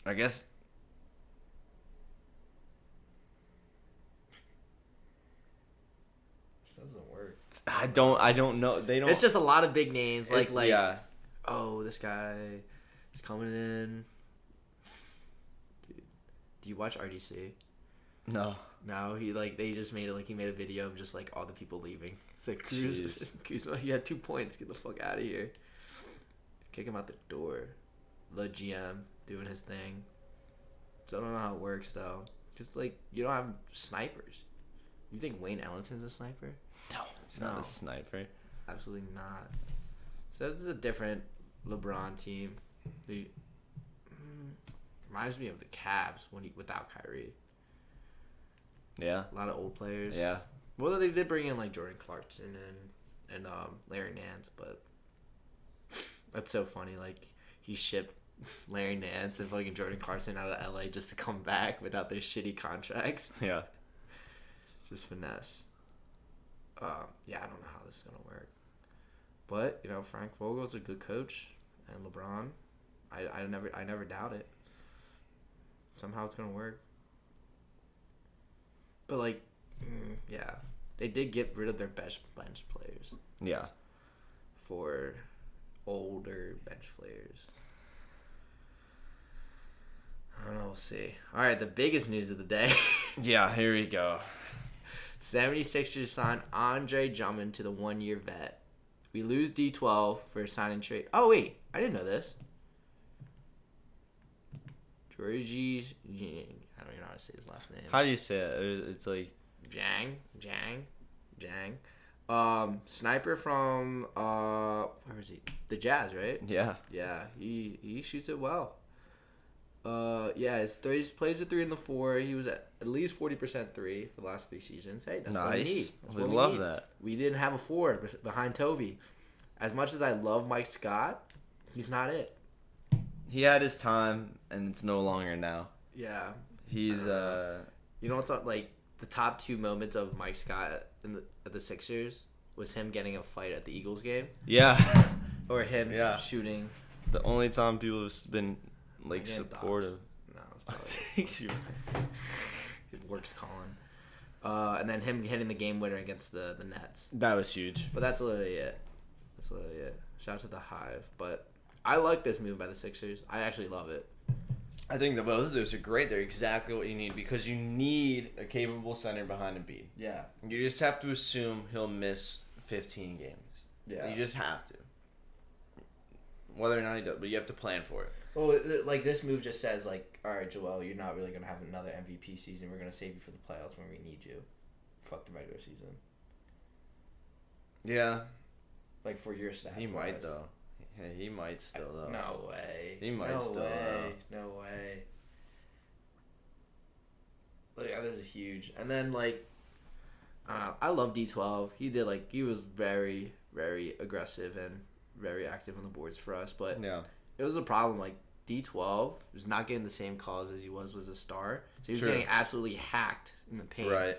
I guess. This doesn't work. I don't know. They don't. It's just a lot of big names, oh, this guy is coming in. Dude, do you watch RDC? No. No, they just made it he made a video of just all the people leaving. It's like, Kuzma, you had 2 points. Get the fuck out of here. Kick him out the door. The GM doing his thing. So I don't know how it works though. Just you don't have snipers. You think Wayne Ellington's a sniper? No, he's not a sniper. Absolutely not. So this is a different LeBron team. Reminds me of the Cavs without Kyrie. Yeah. A lot of old players. Yeah. Well, they did bring in Jordan Clarkson and Larry Nance, but that's so funny. He shipped Larry Nance and fucking Jordan Clarkson out of LA just to come back without their shitty contracts. Yeah. Just finesse. I don't know how this is gonna work, but Frank Vogel's a good coach, and LeBron, I never doubt it. Somehow it's gonna work. But they did get rid of their best bench players. Yeah. For older bench players. I don't know. We'll see. All right, the biggest news of the day. Yeah, here we go. 76ers signed Andre Drummond to the 1-year vet. We lose D12 for a sign and trade. Oh, wait. I didn't know this. Georgie's. I don't even know how to say his last name. How do you say it? It's like Jang. Sniper from where is he? The Jazz, right? yeah. Yeah, he shoots it well. His threes plays the 3 and the 4. He was at least 40% 3 for the last 3 seasons. Hey, that's what we need. That's We what love need. that. We didn't have a 4 behind Toby. As much as I love Mike Scott, he's not it. He had his time, and it's no longer now. Yeah. He's You know what's like the top 2 moments of Mike Scott at the Sixers was him getting a fight at the Eagles game, yeah. or him shooting. The only time people have been like Again, supportive. No, it's probably it works, Colin. And then him hitting the game winner against the Nets. That was huge. But that's literally it. Shout out to the Hive. But I like this move by the Sixers. I actually love it. I think that both of those are great. They're exactly what you need because you need a capable center behind Embiid. Yeah. You just have to assume he'll miss 15 games. Yeah. You just have to. Whether or not he does, but you have to plan for it. Well, like this move just says like, all right, Joel, you're not really gonna have another MVP season. We're gonna save you for the playoffs when we need you. Fuck the regular season. Yeah. Like for your stats. He might though. Hey, he might still though. No way. He might still. No way. Like this is huge. And then like, I love D12. He was very, very aggressive and very active on the boards for us. But yeah, it was a problem. Like D12 was not getting the same calls as he was a star. So he was True. getting absolutely hacked in the paint. Right.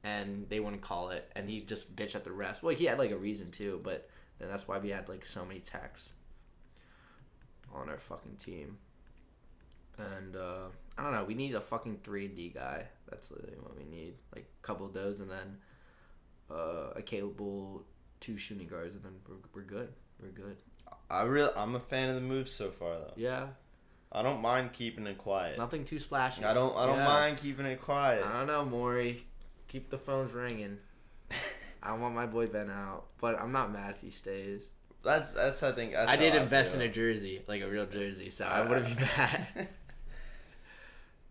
And they wouldn't call it. And he just bitched at the refs. Well, he had like a reason too, but then that's why we had like so many techs on our fucking team. And I don't know, we need a fucking 3-and-D guy. That's literally what we need. Like a couple of those, and then a capable 2 shooting guards, and then we're good. We're good. I'm a fan of the move so far though. Yeah. I don't mind keeping it quiet. Nothing too splashy. I don't mind keeping it quiet. I don't know, Maury. Keep the phones ringing. I don't want my boy Ben out, but I'm not mad if he stays. That's I think. That's I did how invest feel. in a jersey, like a real jersey, so I wouldn't be mad.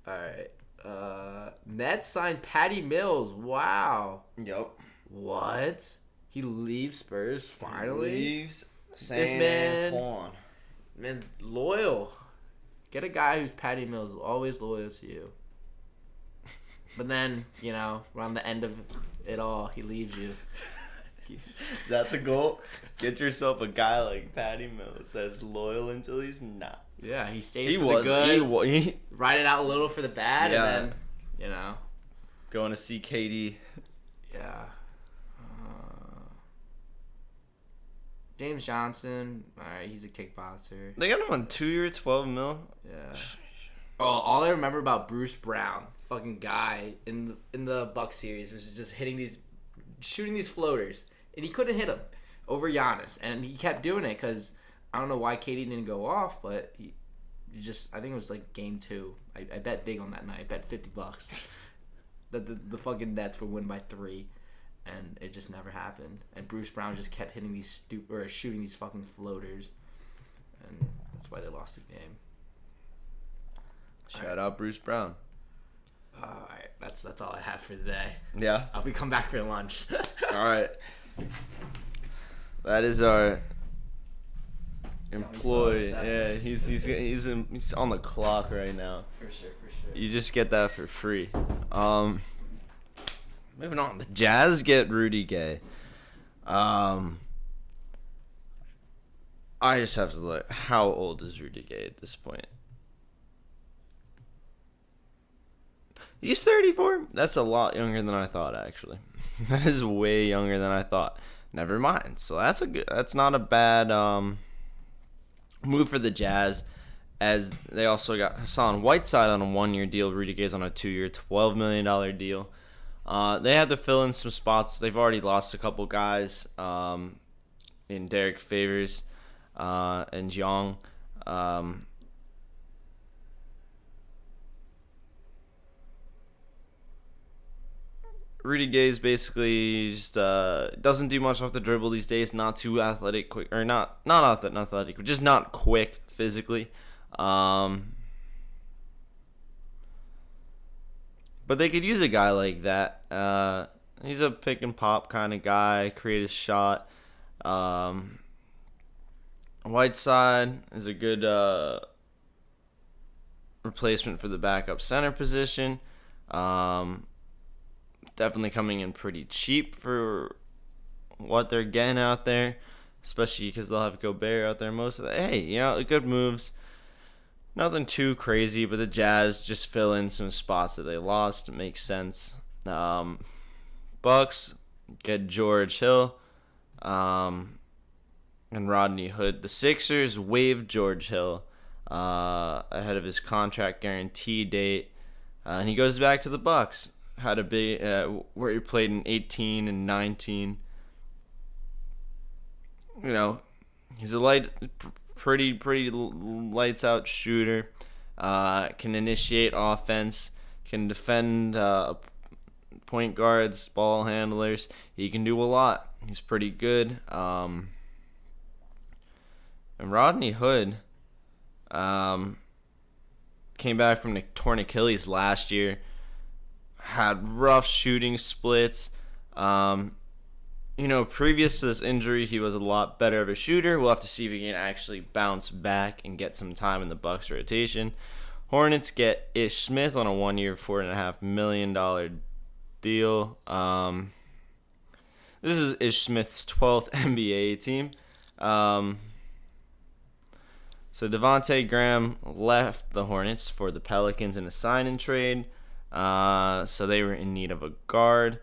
All right. Nets signed Patty Mills. Wow. Yep. What? He leaves Spurs finally? Leaves This San man- Antoine. Man, loyal. Get a guy who's Patty Mills, always loyal to you. But then, around the end of it all, he leaves you. Is that the goal? Get yourself a guy like Patty Mills that's loyal until he's not. Yeah, he stays He for was the good. he Ride it out a little for the bad, Yeah. and then, going to see KD. Yeah. James Johnson, alright, he's a kickboxer. They got him on 2-year, $12 million. Yeah. Oh, all I remember about Bruce Brown, fucking guy in the Buck series, was just shooting these floaters, and he couldn't hit them over Giannis, and he kept doing it because I don't know why KD didn't go off, but he I think it was like game 2. I bet big on that night. I bet $50 that the fucking Nets would win by 3. And it just never happened. And Bruce Brown just kept hitting these shooting these fucking floaters, and that's why they lost the game. Shout out Bruce Brown. All right, that's all I have for today. Yeah. I'll be come back for lunch. All right. That is our employee. Yeah, he's on the clock right now. For sure. You just get that for free. Moving on, the Jazz get Rudy Gay. I just have to look. How old is Rudy Gay at this point? He's 34. That's a lot younger than I thought, actually. That is way younger than I thought. Never mind. So that's not a bad move for the Jazz, as they also got Hassan Whiteside on a 1-year deal. Rudy Gay's on a 2-year, $12 million deal. They had to fill in some spots. They've already lost a couple guys in Derek Favors and Jiang. Rudy Gay's basically just doesn't do much off the dribble these days. Not too athletic, quick, or not athletic, just not quick physically. But they could use a guy like that. He's a pick and pop kind of guy, create a shot. Whiteside is a good replacement for the backup center position. Definitely coming in pretty cheap for what they're getting out there, especially because they'll have Gobert out there most of the. Hey, good moves. Nothing too crazy, but the Jazz just fill in some spots that they lost. It makes sense. Bucks get George Hill and Rodney Hood. The Sixers waived George Hill ahead of his contract guarantee date, and he goes back to the Bucks. Had a big where he played in 18 and 19. He's a pretty lights out shooter. Can initiate offense. Can defend point guards, ball handlers. He can do a lot. He's pretty good. And Rodney Hood came back from the torn Achilles last year. Had rough shooting splits. Previous to this injury, he was a lot better of a shooter. We'll have to see if he can actually bounce back and get some time in the Bucks rotation. Hornets get Ish Smith on a 1-year, $4.5 million deal. This is Ish Smith's 12th NBA team. So Devontae Graham left the Hornets for the Pelicans in a sign-and trade. So they were in need of a guard.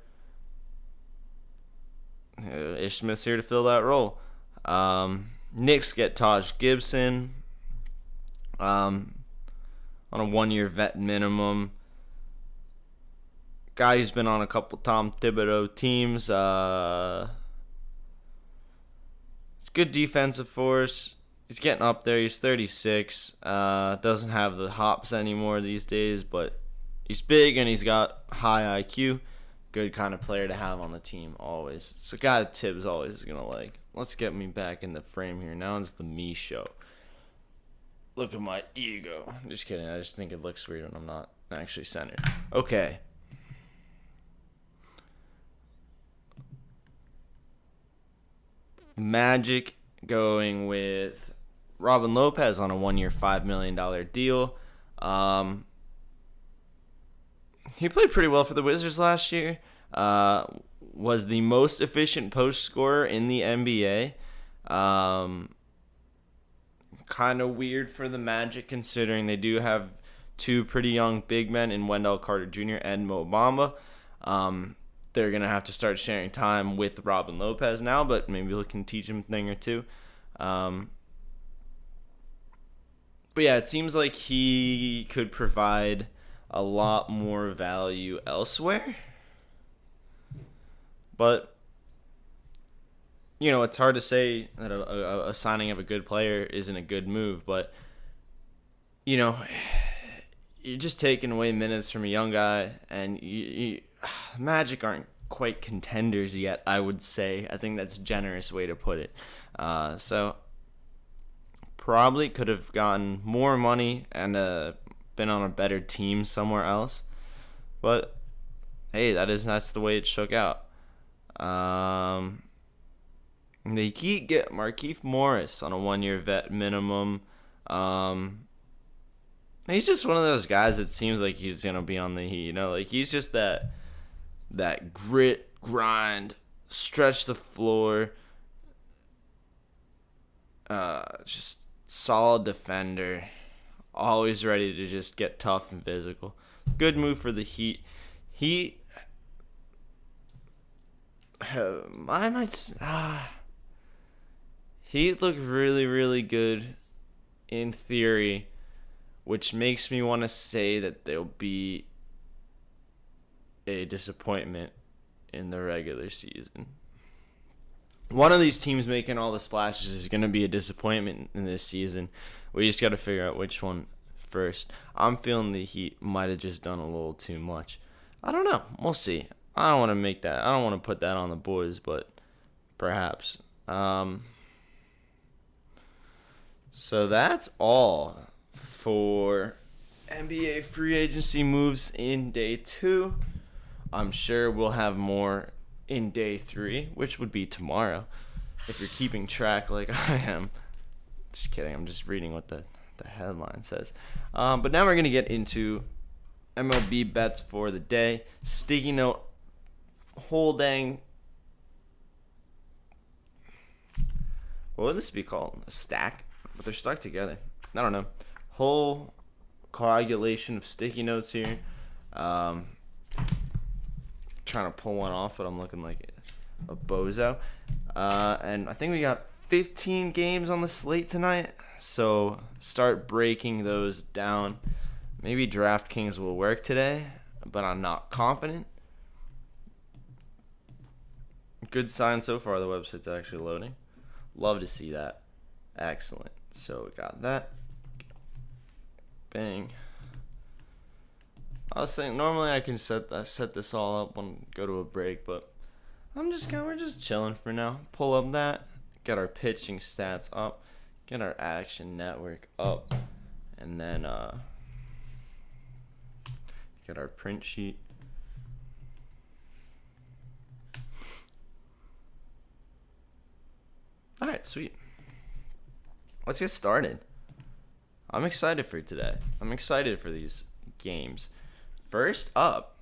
Ish Smith's here to fill that role. Knicks get Taj Gibson on a 1-year vet minimum. Guy who's been on a couple Tom Thibodeau teams. It's good defensive force. He's getting up there. He's 36. Doesn't have the hops anymore these days, but he's big and he's got high IQ. Good kind of player to have on the team always. It's a guy that Tibbs always is going to like. Let's get me back in the frame here. Now it's the me show. Look at my ego. Just kidding. I just think it looks weird when I'm not actually centered. Okay. Magic going with Robin Lopez on a 1-year, $5 million deal. He played pretty well for the Wizards last year. Was the most efficient post scorer in the NBA. Kind of weird for the Magic considering they do have two pretty young big men in Wendell Carter Jr. and Mo Bamba. They're going to have to start sharing time with Robin Lopez now, but maybe we can teach him a thing or two. But yeah, it seems like he could provide a lot more value elsewhere. But, it's hard to say that a signing of a good player isn't a good move. But, you're just taking away minutes from a young guy. And Magic aren't quite contenders yet, I would say. I think that's a generous way to put it. So, probably could have gotten more money and been on a better team somewhere else, but hey, that's the way it shook out. They get Markieff Morris on a 1-year vet minimum. He's just one of those guys that seems like he's gonna be on the Heat. He's just that grit, grind, stretch the floor, just solid defender. Always ready to just get tough and physical. Good move for the Heat. Heat look really, really good in theory, which makes me want to say that they'll be a disappointment in the regular season. One of these teams making all the splashes is going to be a disappointment in this season. We just got to figure out which one first. I'm feeling the Heat might have just done a little too much. I don't know. We'll see. I don't want to put that on the boys, but perhaps. So that's all for NBA free agency moves in day 2. I'm sure we'll have more in day 3, which would be tomorrow, if you're keeping track like I am. Just kidding. I'm just reading what the headline says. But now we're going to get into MLB bets for the day. Sticky note, whole dang. What would this be called? A stack? But they're stuck together. I don't know. Whole coagulation of sticky notes here. Trying to pull one off, but I'm looking like a bozo. And I think we got 15 games on the slate tonight. So start breaking those down. Maybe DraftKings will work today, but I'm not confident. Good sign so far. The website's actually loading. Love to see that. Excellent. So we got that. Bang. I was saying normally I can set this all up when go to a break, but we're just chilling for now. Pull up that, get our pitching stats up, get our action network up, and then get our print sheet. All right, sweet. Let's get started. I'm excited for today. I'm excited for these games. First up,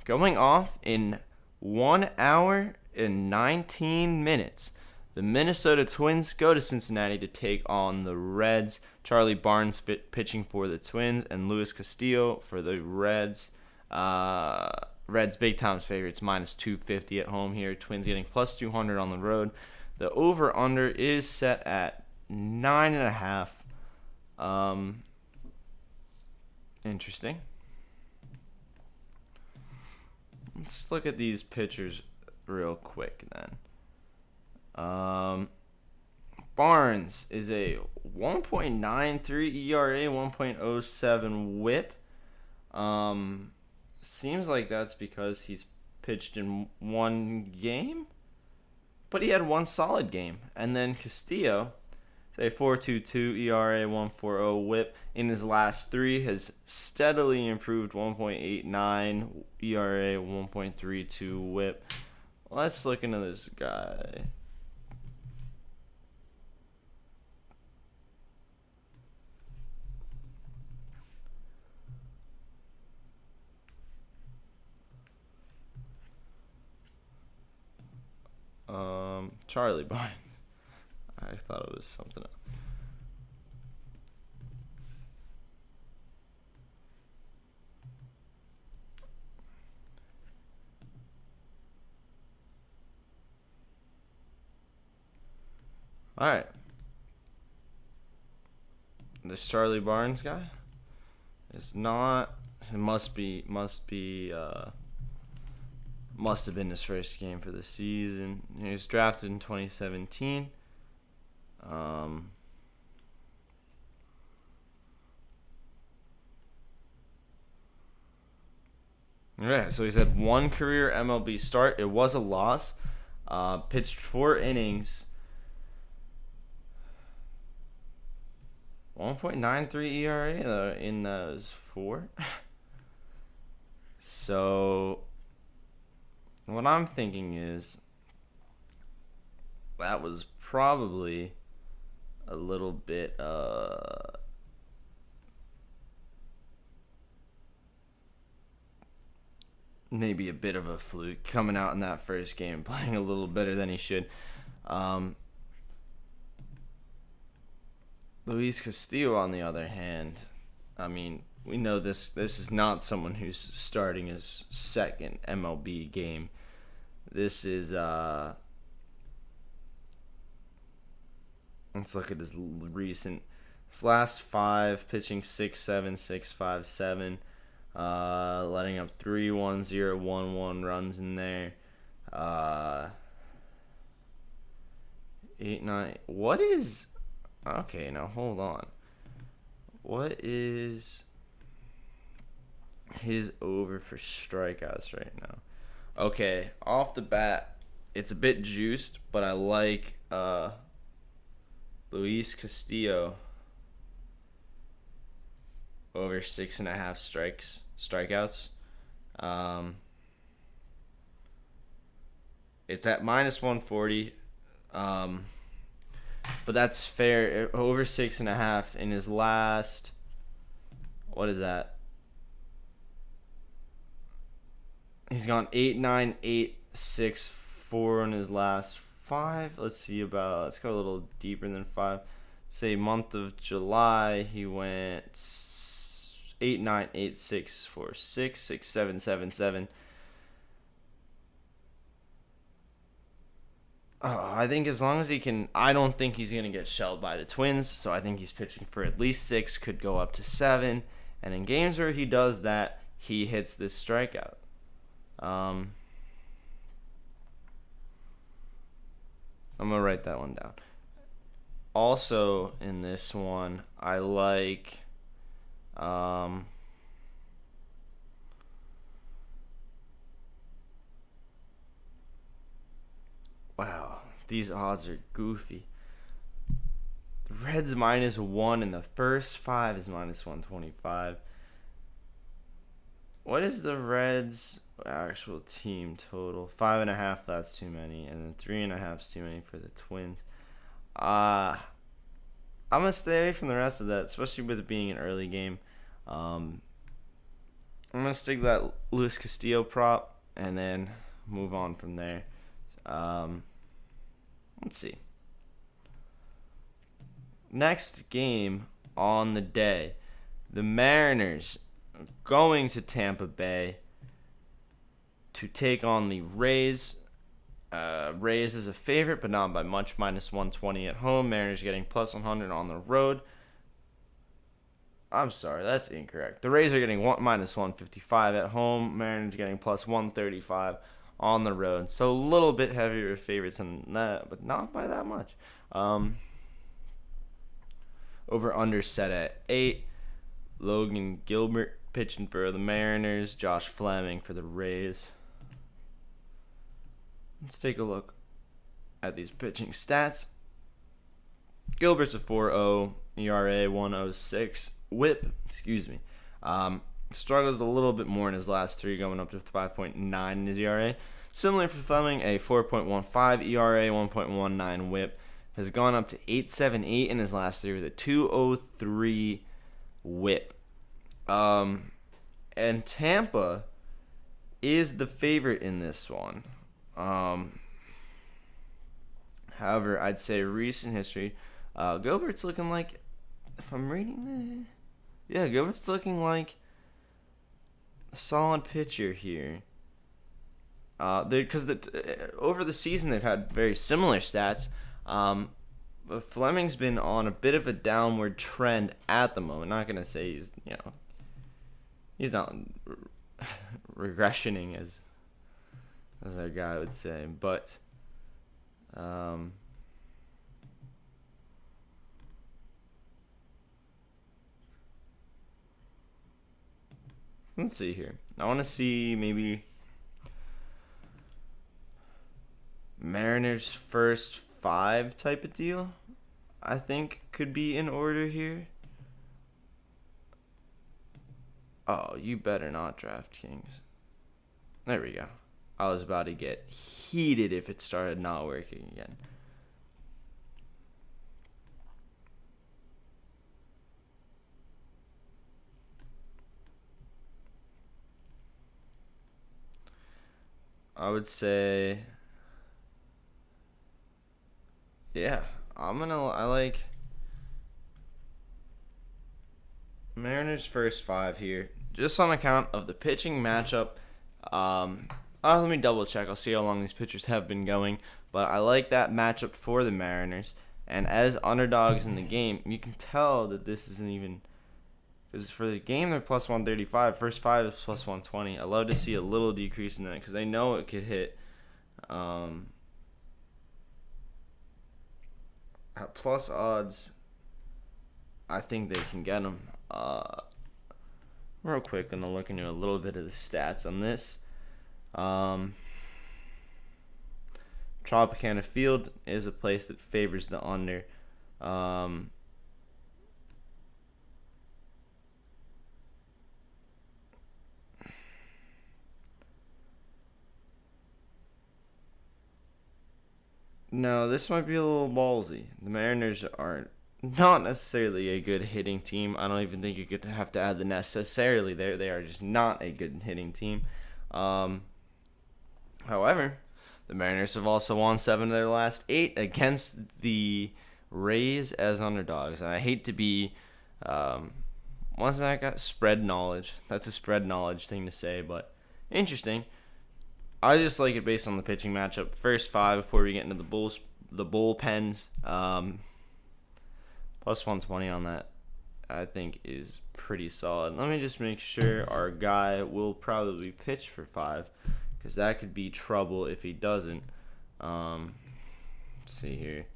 going off in 1 hour and 19 minutes, the Minnesota Twins go to Cincinnati to take on the Reds. Charlie Barnes pitching for the Twins and Luis Castillo for the Reds. Reds big time favorites, minus 250 at home here. Twins getting plus 200 on the road. The over-under is set at 9.5. Interesting. Let's look at these pitchers real quick then. Barnes is a 1.93 ERA, 1.07 WHIP. Seems like that's because he's pitched in one game, but he had one solid game. And then Castillo, say 4.22 ERA, 1.40 WHIP. In his last 3, has steadily improved 1.89 ERA, 1.32 WHIP. Let's look into this guy. Charlie Barnes. I thought it was something else. All right. This Charlie Barnes guy is not. It must have been his first game for the season. He was drafted in 2017. Yeah, so he's had one career MLB start. It was a loss. Pitched 4 innings. 1.93 ERA in those 4. So what I'm thinking is that was probably a little bit maybe a bit of a fluke coming out in that first game, playing a little better than he should. Luis Castillo, on the other hand, I mean, we know this is not someone who's starting his second MLB game. This is let's look at his last 5, pitching 6.7, 6.57, letting up 3-1-0-1-1 runs in there. 8-9. What is? Okay, now hold on. What is his over for strikeouts right now? Okay, off the bat, it's a bit juiced, but I like Luis Castillo over 6.5 strikeouts. It's at -140. But that's fair. Over 6.5 in his last. What is that? He's gone 8-9, 8-6-4 in his last 5. Let's go a little deeper than 5. Say month of July, he went 8-9, 8-6-4, 6-7, 7-7. I think as long as he can, I don't think he's going to get shelled by the Twins, so I think he's pitching for at least 6, could go up to 7, and in games where he does that, he hits this strikeout. I'm going to write that one down. Also, in this one, I like wow, these odds are goofy. The Reds -1 and the first 5 is -125. What is the Reds' actual team total? 5.5, that's too many, and then 3.5 is too many for the Twins. I'm gonna stay away from the rest of that, especially with it being an early game. I'm gonna stick to that Luis Castillo prop and then move on from there. Let's see. Next game on the day, the Mariners going to Tampa Bay to take on the Rays. Rays is a favorite, but not by much, -120 at home. Mariners getting +100 on the road. I'm sorry, that's incorrect. The Rays are getting -155 at home. Mariners getting +135 on the road. So a little bit heavier favorites than that, but not by that much. Over under set at 8. Logan Gilbert pitching for the Mariners. Josh Fleming for the Rays. Let's take a look at these pitching stats. Gilbert's a 4.0, ERA 1.06, WHIP, struggles a little bit more in his last 3, going up to 5.9 in his ERA. Similar for Fleming, a 4.15 ERA, 1.19 WHIP, has gone up to 8.78 in his last 3 with a 2.03 WHIP. And Tampa is the favorite in this one. However, I'd say recent history, Gilbert's looking like, if I'm reading Gilbert's looking like a solid pitcher here. Because over the season they've had very similar stats. But Fleming's been on a bit of a downward trend at the moment. Not gonna say he's not regressioning as our guy would say, but let's see here. I want to see maybe Mariners first 5 type of deal. I think could be in order here. Oh, you better not, DraftKings. There we go. I was about to get heated if it started not working again. I would say, yeah, I like Mariners first 5 here, just on account of the pitching matchup. Let me double check. I'll see how long these pitchers have been going, but I like that matchup for the Mariners. And as underdogs in the game, you can tell that this isn't even, because for the game they're +135. First 5 is +120. I love to see a little decrease in that because I know it could hit. At plus odds, I think they can get them. Real quick, I'm gonna look into a little bit of the stats on this. Tropicana Field is a place that favors the under. No, this might be a little ballsy. The Mariners are not necessarily a good hitting team. I don't even think you could have to add the necessarily there. They are just not a good hitting team. However, the Mariners have also won 7 of their last 8 against the Rays as underdogs. And I hate to be, once that got spread knowledge. That's a spread knowledge thing to say, but interesting. I just like it based on the pitching matchup. First 5 before we get into the bullpens. Plus 120 on that, I think, is pretty solid. Let me just make sure our guy will probably pitch for 5, because that could be trouble if he doesn't. Let's see here.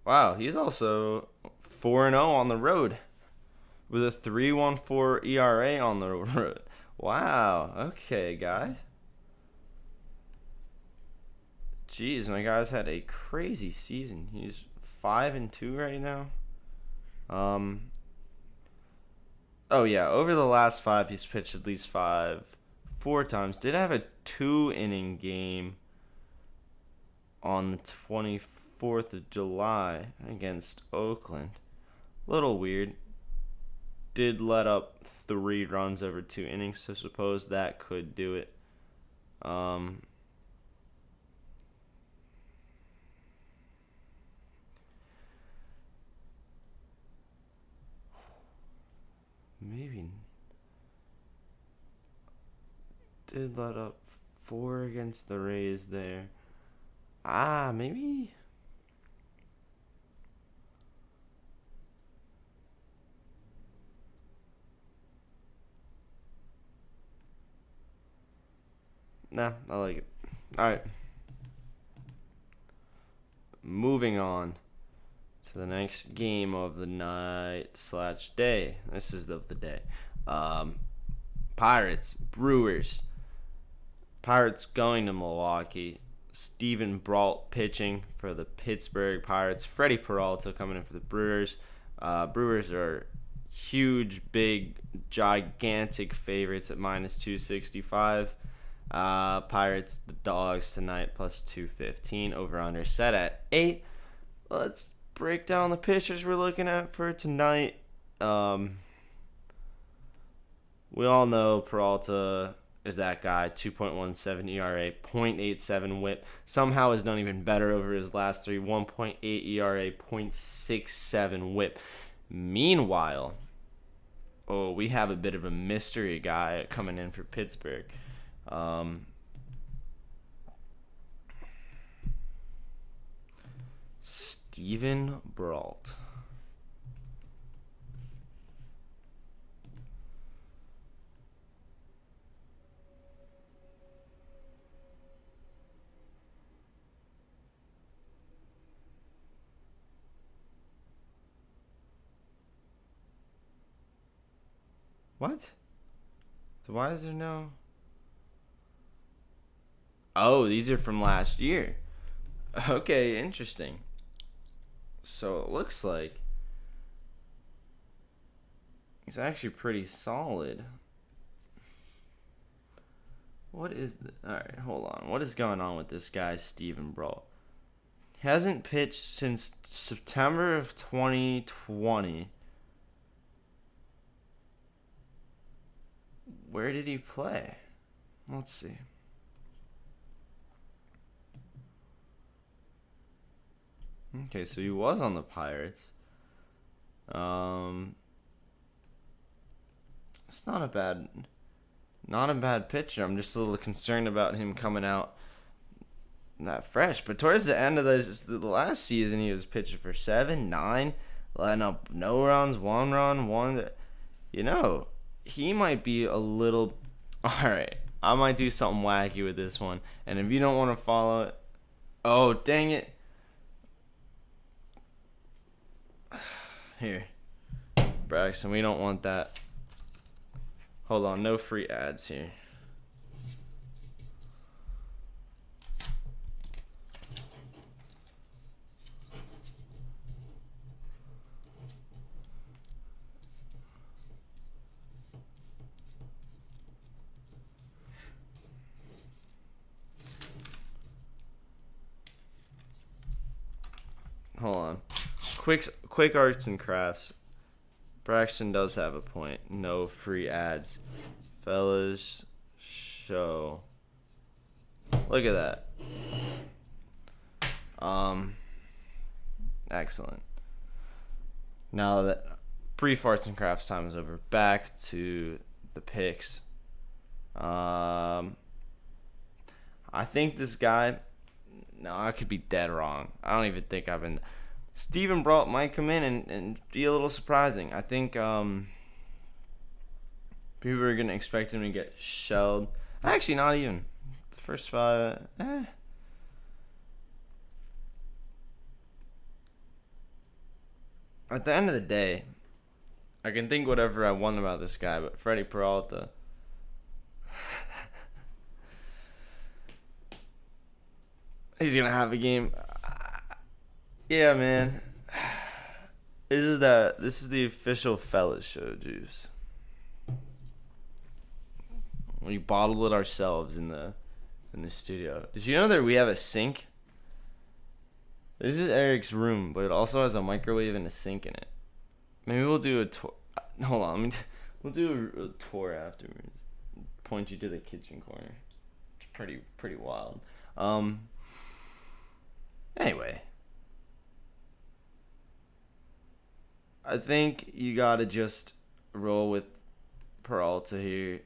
Wow, he's also 4-0 on the road with a 3.14 ERA on the road. Wow, okay, guy. Jeez, my guy's had a crazy season. He's 5-2 right now. Oh yeah, over the last 5, he's pitched at least 4 times. Did have a 2-inning game on the 24th of July against Oakland. Little weird. Did let up 3 runs over 2 innings, so suppose that could do it. Maybe did let up 4 against the Rays there. Maybe. Nah, I like it. Alright. Moving on to the next game of the night/day. This is of the day. Pirates, Brewers. Pirates going to Milwaukee. Steven Brault pitching for the Pittsburgh Pirates. Freddie Peralta coming in for the Brewers. Brewers are huge, big, gigantic favorites at -265. Pirates, the dogs tonight, plus 215. Over-under set at 8. Let's break down the pitchers we're looking at for tonight. We all know Peralta is that guy. 2.17 ERA, 0.87 whip. Somehow has done even better over his last 3. 1.8 ERA, 0.67 whip. Meanwhile, we have a bit of a mystery guy coming in for Pittsburgh. Steven Brault. What? So why is there no... Oh, these are from last year. Okay, interesting. So it looks like he's actually pretty solid. What is Alright, hold on. What is going on with this guy, Steven Brault? He hasn't pitched since September of 2020. Where did he play? Let's see. Okay, so he was on the Pirates. It's not a bad pitcher. I'm just a little concerned about him coming out that fresh. But towards the end of the last season, he was pitching for 7, 9, letting up no runs, 1 run, 1. He might be a little... Alright, I might do something wacky with this one. And if you don't want to follow it... Oh, dang it. Here. Braxton, we don't want that. Hold on, no free ads here. quick arts and crafts. Braxton does have a point. No free ads. Fellas, show. Look at that. Excellent. Now that brief arts and crafts time is over, back to the picks. I think this guy. No, I could be dead wrong. I don't even think I've been. Steven Brault might come in and be a little surprising. I think people are going to expect him to get shelled. Actually, not even. The first 5. At the end of the day, I can think whatever I want about this guy, but Freddie Peralta. He's going to have a game. Yeah, man. This is the official fellas show, Juice. We bottled it ourselves in the studio. Did you know that we have a sink? This is Eric's room, but it also has a microwave and a sink in it. Maybe we'll do a tour. Hold on, we'll do a tour afterwards. Point you to the kitchen corner. It's pretty wild. Anyway, I think you gotta just roll with Peralta here.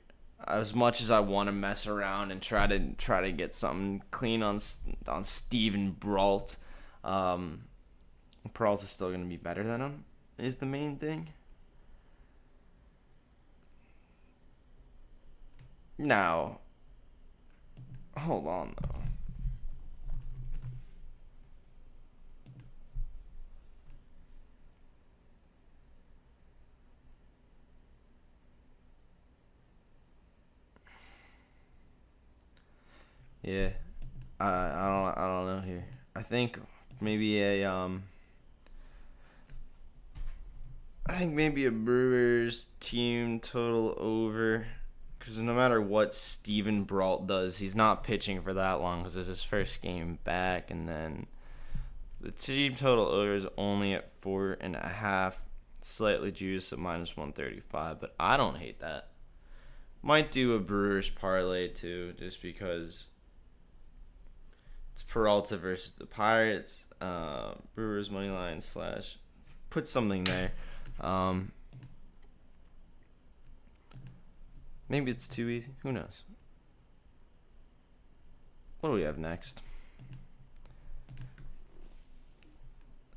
As much as I want to mess around and try to get something clean on Steven Brault, Peralta's still gonna be better than him. Is the main thing. Now, hold on though. Yeah, I don't know here. I think maybe a Brewers team total over, because no matter what Steven Brault does, he's not pitching for that long because it's his first game back, and then the team total over is only at 4.5, slightly juiced at -135, but I don't hate that. Might do a Brewers parlay too, just because. It's Peralta versus the Pirates. Brewers money line / put something there. Maybe it's too easy. Who knows? What do we have next?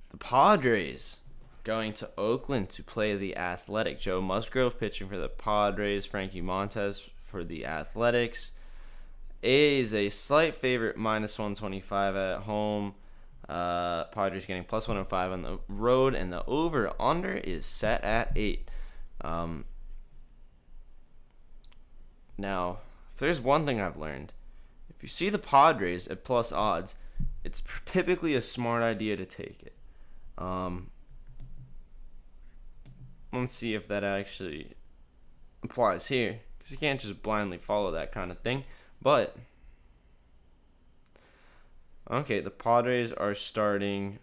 The Padres going to Oakland to play the Athletic. Joe Musgrove pitching for the Padres. Frankie Montes for the Athletics. A is a slight favorite, -125 at home. Padres getting +105 on the road, and the over/under is set at 8. Now, if there's one thing I've learned, if you see the Padres at plus odds, it's typically a smart idea to take it. Let's see if that actually applies here, because you can't just blindly follow that kind of thing. But, okay, the Padres are starting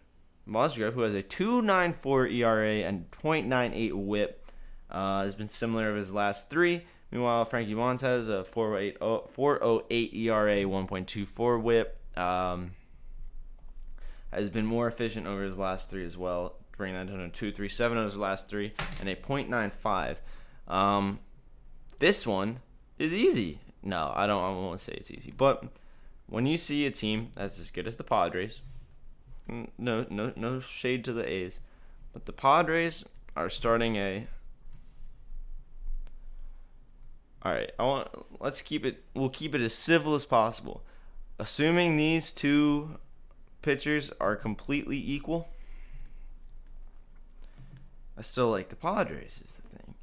Musgrove, who has a 2.94 ERA and 0.98 WHIP. Has been similar of his last 3. Meanwhile, Frankie Montes, a 4.08 ERA, 1.24 WHIP. Has been more efficient over his last 3 as well, bringing that to a 2.37 over his last 3 and a 0.95. This one is easy. No, I won't say it's easy. But when you see a team that's as good as the Padres, no shade to the A's, but the Padres are starting a. All right, we'll keep it as civil as possible. Assuming these two pitchers are completely equal, I still like the Padres is the thing.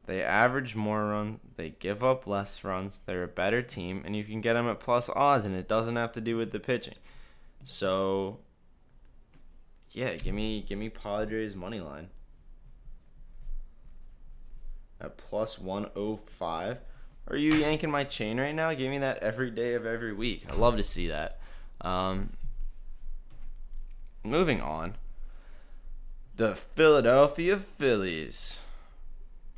They average more runs. They give up less runs. They're a better team, and you can get them at plus odds, and it doesn't have to do with the pitching. So, yeah, give me Padres money line at plus 105. Are you yanking my chain right now? Give me that every day of every week. I love to see that. moving on. The Philadelphia Phillies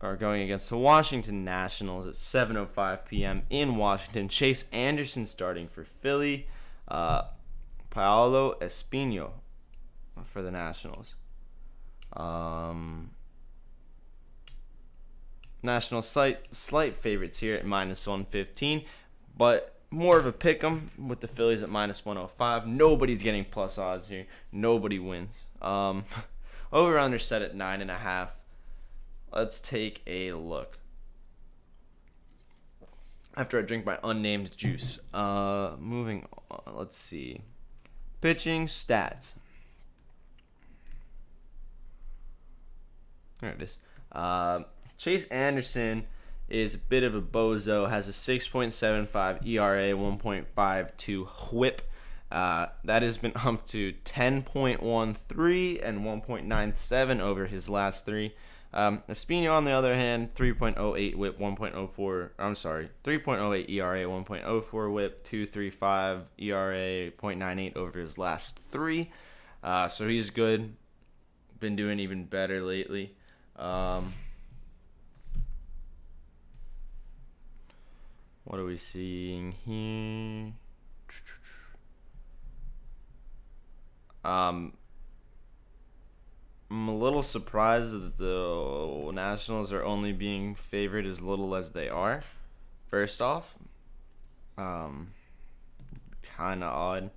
are going against the Washington Nationals at 7:05 p.m. in Washington. Chase Anderson starting for Philly. Paolo Espino for the Nationals. National slight favorites here at -115, but more of a pick 'em with the Phillies at -105. Nobody's getting plus odds here. Nobody wins. Over under set at 9.5. Let's take a look. After I drink my unnamed juice. Moving on. Let's see. Pitching stats. There it is. Chase Anderson is a bit of a bozo. Has a 6.75 ERA, 1.52 WHIP. That has been up to 10.13 and 1.97 over his last three. Espino, on the other hand, 3.08 WHIP, 3.08 ERA, 1.04 WHIP, 2.35 ERA, 0.98 over his last three. So he's good. Been doing even better lately. What are we seeing here? I'm a little surprised that the Nationals are only being favored as little as they are. First off, kind of odd.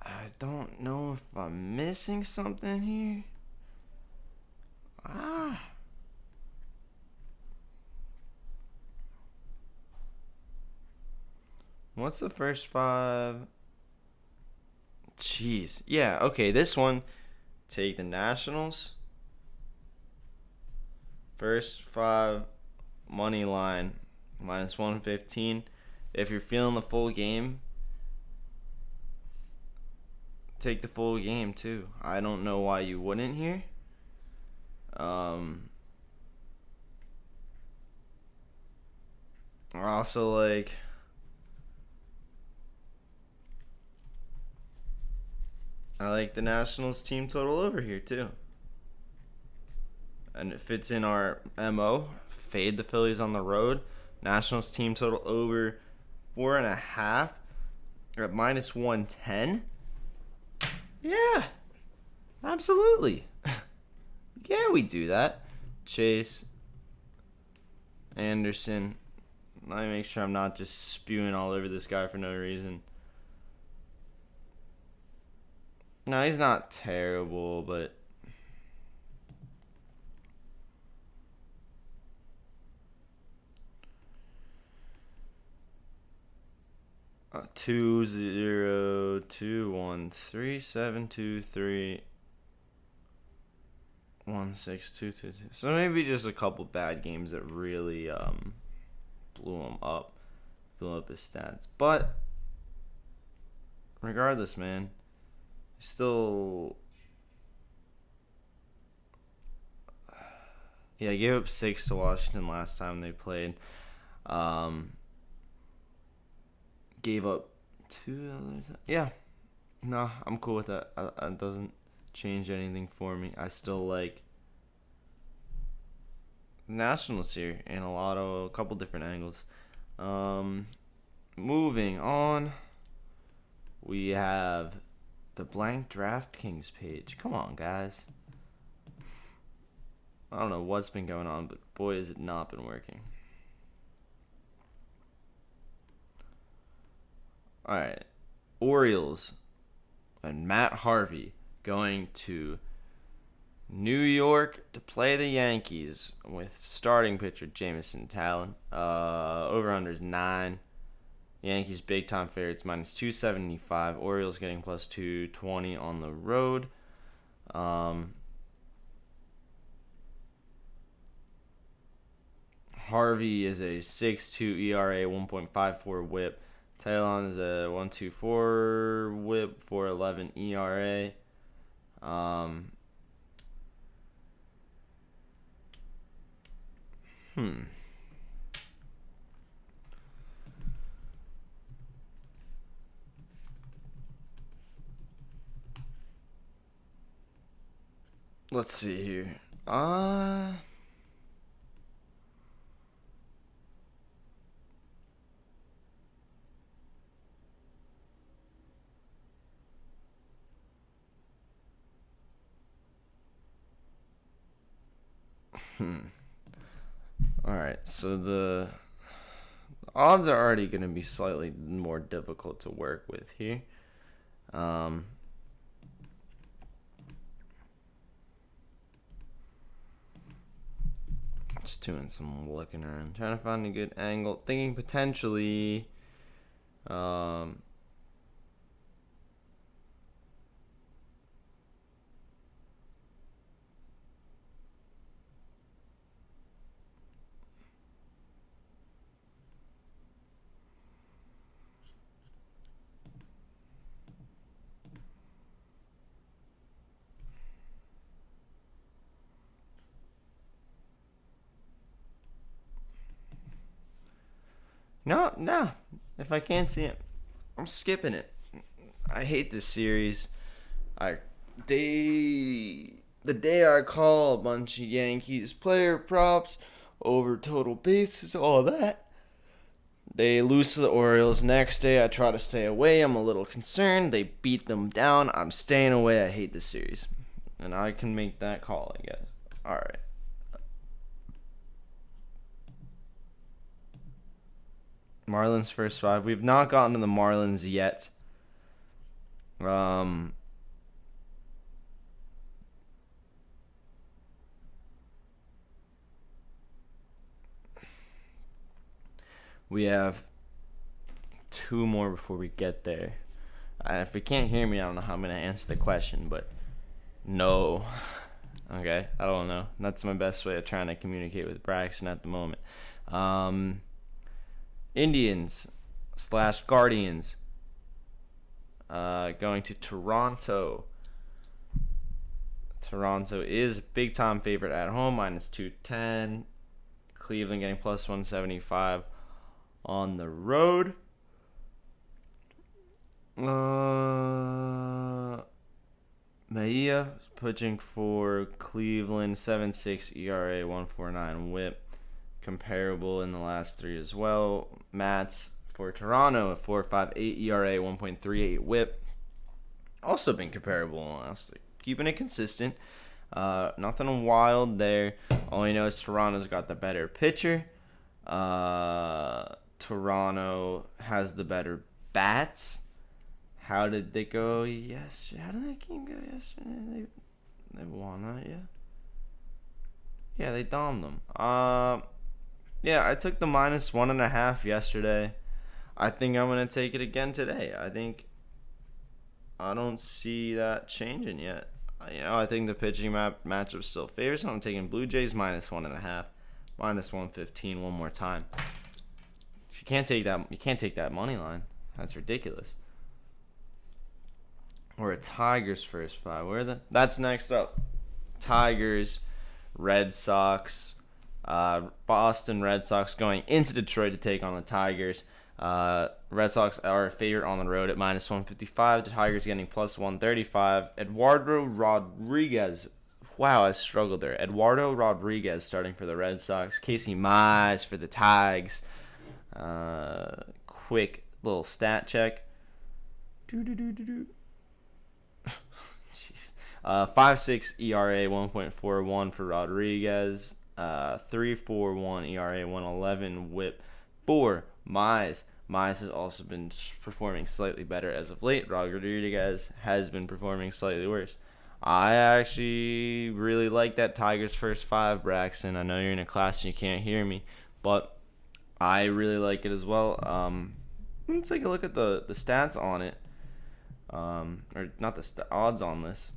I don't know if I'm missing something here. What's the first five? Jeez. Yeah, okay, this one. Take the Nationals. First five, money line, -115. If you're feeling the full game, take the full game too. I don't know why you wouldn't here. Also, like, I like the Nationals team total over here too. And it fits in our MO. Fade the Phillies on the road. Nationals team total over 4.5. We're at -110. Yeah, absolutely. Yeah, we do that. Chase Anderson. Let me make sure I'm not just spewing all over this guy for no reason. No, he's not terrible, but 2-0-2-1-3-7-2-3-1-6-2-2-2. So maybe just a couple bad games that really blew him up his stats. But regardless, man, still, yeah, I gave up 6 to Washington last time they played. Gave up 2 others. Yeah, no, I'm cool with that. It doesn't change anything for me. I still like Nationals here in a couple different angles. Moving on, we have the blank DraftKings page. Come on, guys. I don't know what's been going on, but boy, has it not been working. All right, Orioles and Matt Harvey going to New York to play the Yankees with starting pitcher Jameson Talon. Over-under is 9. Yankees big time favorites -275. Orioles getting +220 on the road. Harvey is a 6.2 ERA, 1.54 WHIP. Talon is a 1.24 WHIP, 4.11 ERA. Let's see here. All right, so the odds are already going to be slightly more difficult to work with here. Just doing some looking around, trying to find a good angle, thinking potentially no. If I can't see it, I'm skipping it. I hate this series. The day I call a bunch of Yankees player props over total bases, all that. They lose to the Orioles. Next day, I try to stay away. I'm a little concerned. They beat them down. I'm staying away. I hate this series. And I can make that call, I guess. All right. Marlins first 5. We've not gotten to the Marlins yet. We have 2 more before we get there. If you can't hear me, I don't know how I'm going to answer the question, but no. Okay, I don't know. That's my best way of trying to communicate with Braxton at the moment. Indians/Guardians going to Toronto. Toronto is a big time favorite at home, -210. Cleveland getting +175 on the road. Maia pitching for Cleveland, 7.6 ERA, 1.49 WHIP. Comparable in the last 3 as well. Mats for Toronto, 4.58 ERA, 1.38 WHIP. Also been comparable, honestly. Keeping it consistent. Nothing wild there. All you know is Toronto's got the better pitcher. Toronto has the better bats. How did they go yesterday? How did that game go yesterday? They won that, yeah? Yeah, they domed them. Yeah, I took the -1.5 yesterday. I think I'm going to take it again today. I don't see that changing yet. I think the pitching matchup still favors. I'm taking Blue Jays -1.5, -115 one more time. You can't take that money line. That's ridiculous. Or a Tigers first 5. That's next up. Tigers, Red Sox, Boston Red Sox going into Detroit to take on the Tigers. Red Sox are a favorite on the road at -155. The Tigers getting +135. Eduardo Rodriguez. Wow, I struggled there. Eduardo Rodriguez starting for the Red Sox. Casey Mize for the Tigers. Quick little stat check. Jeez. 5.6 ERA, 1.41 for Rodriguez. 3.41 ERA, 1.11 WHIP for Mize. Mize has also been performing slightly better as of late. Rodriguez has been performing slightly worse. I actually really like that Tigers first 5, Braxton. I know you're in a class and you can't hear me, but I really like it as well. Let's take a look at the stats on it. Or not the odds on this.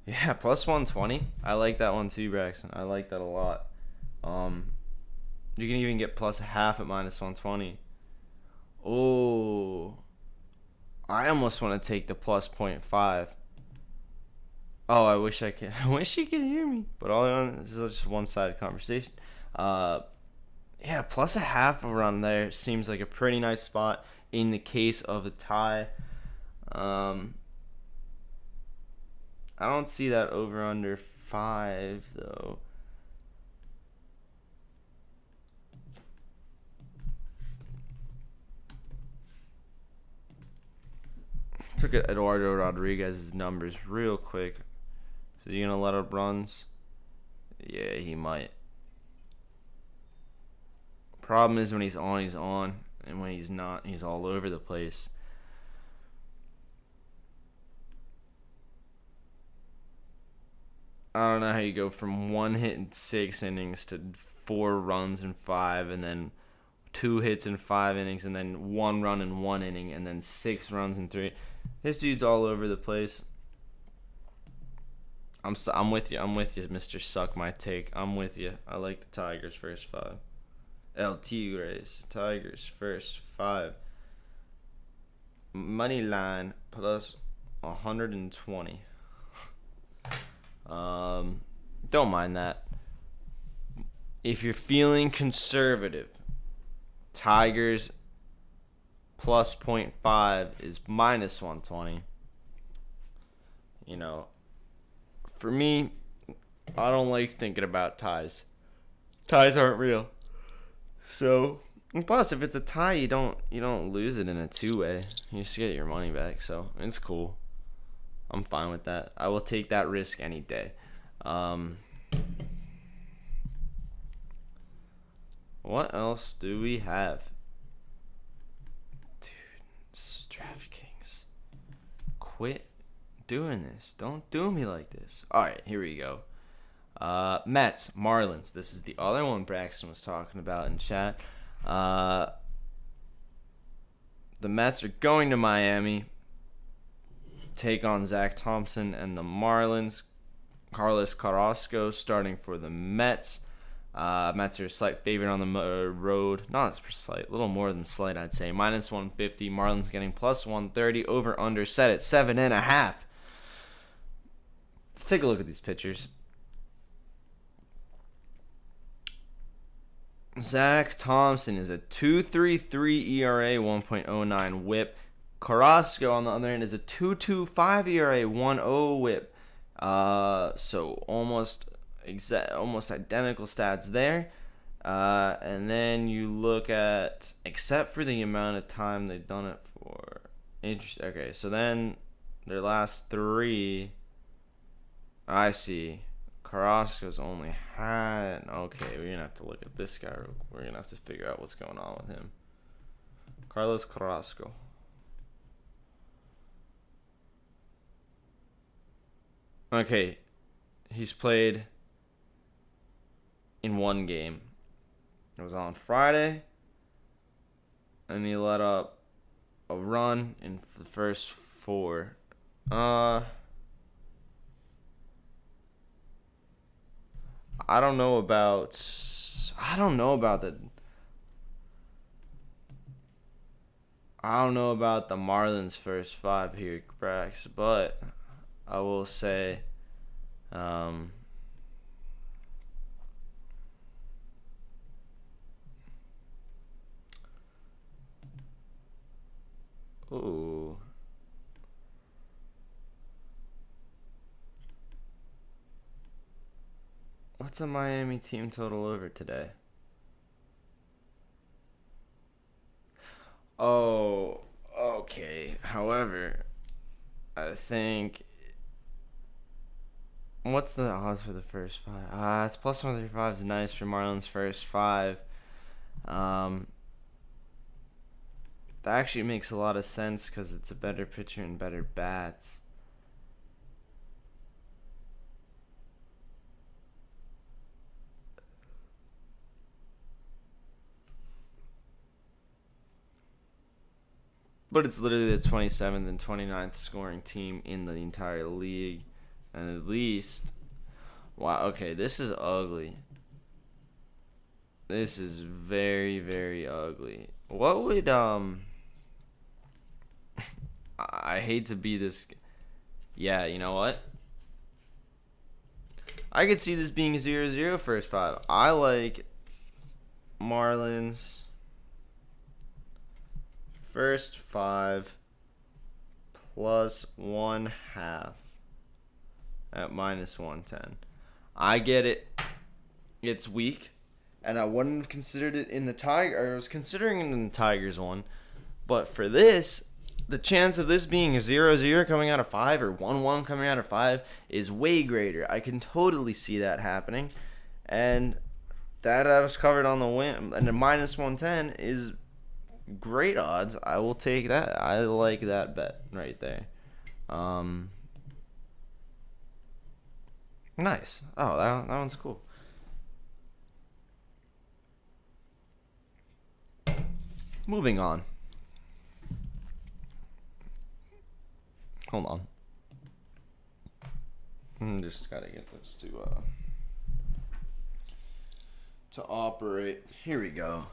Yeah, +120. I like that one too, Braxton. I like that a lot. You can even get +0.5 at -120. Oh, I almost want to take the +0.5. Oh, I wish I could. I wish you could hear me. But all in all, this is just a one-sided conversation. Yeah, plus a half a run there seems like a pretty nice spot in the case of a tie. I don't see that over under 5 though. Look at Eduardo Rodriguez's numbers real quick. Is he gonna let up runs? Yeah, he might. Problem is when he's on, and when he's not, he's all over the place. I don't know how you go from 1 hit in 6 innings to 4 runs in 5, and then 2 hits in 5 innings, and then 1 run in 1 inning, and then 6 runs in 3. This dude's all over the place. I'm with you. Mr. Suck My Take. I'm with you. I like the Tigers first 5. El Tigres, Tigers first 5. Money line plus 120. Don't mind that. If you're feeling conservative, Tigers plus 0.5 is minus 120. You know, for me, I don't like thinking about ties. Ties aren't real. So, and plus, if it's a tie, you don't lose it in a 2-way. You just get your money back. So it's cool. I'm fine with that. I will take that risk any day. What else do we have? Dude, DraftKings. Quit doing this. Don't do me like this. Alright, here we go. Mets, Marlins. This is the other one Braxton was talking about in chat. The Mets are going to Miami. Take on Zach Thompson and the Marlins. Carlos Carrasco starting for the Mets. Mets are a slight favorite on the road. Not slight, a little more than slight, I'd say. Minus 150. Marlins getting plus 130. Over under set at 7.5. Let's take a look at these pitchers. Zach Thompson is a 2.33 ERA, 1.09 WHIP. Carrasco on the other end is a 2.25 ERA, 1.0 WHIP. So almost identical stats there. And then you look at, except for the amount of time they've done it for. Interesting. Okay, so then their last 3. I see. Carrasco's only had. Okay, we're gonna have to look at this guy. We're gonna have to figure out what's going on with him. Carlos Carrasco. Okay, he's played in 1 game. It was on Friday, and he let up a run in the first 4. I don't know about the Marlins first 5 here, Brax, but I will say ooh. What's a Miami team total over today? Oh, okay. However, I think. What's the odds for the first 5? It's plus 135 is nice for Marlins first 5. That actually makes a lot of sense because it's a better pitcher and better bats. But it's literally the 27th and 29th scoring team in the entire league. And at least... Wow, okay, this is ugly. This is very, very ugly. What would, I hate to be this... Yeah, you know what? I could see this being 0-0 first 5. I like Marlins. First 5 plus 1/2 at minus 110. I get it. It's weak, and I wouldn't have considered it in the Tiger. I was considering it in the Tigers one, but for this, the chance of this being a 0-0 coming out of 5 or 1-1 coming out of 5 is way greater. I can totally see that happening, and that I was covered on the win. And the minus 110 is great odds. I will take that. I like that bet right there. Nice. Oh, that one's cool. Moving on. Hold on. Just gotta get this to operate. Here we go.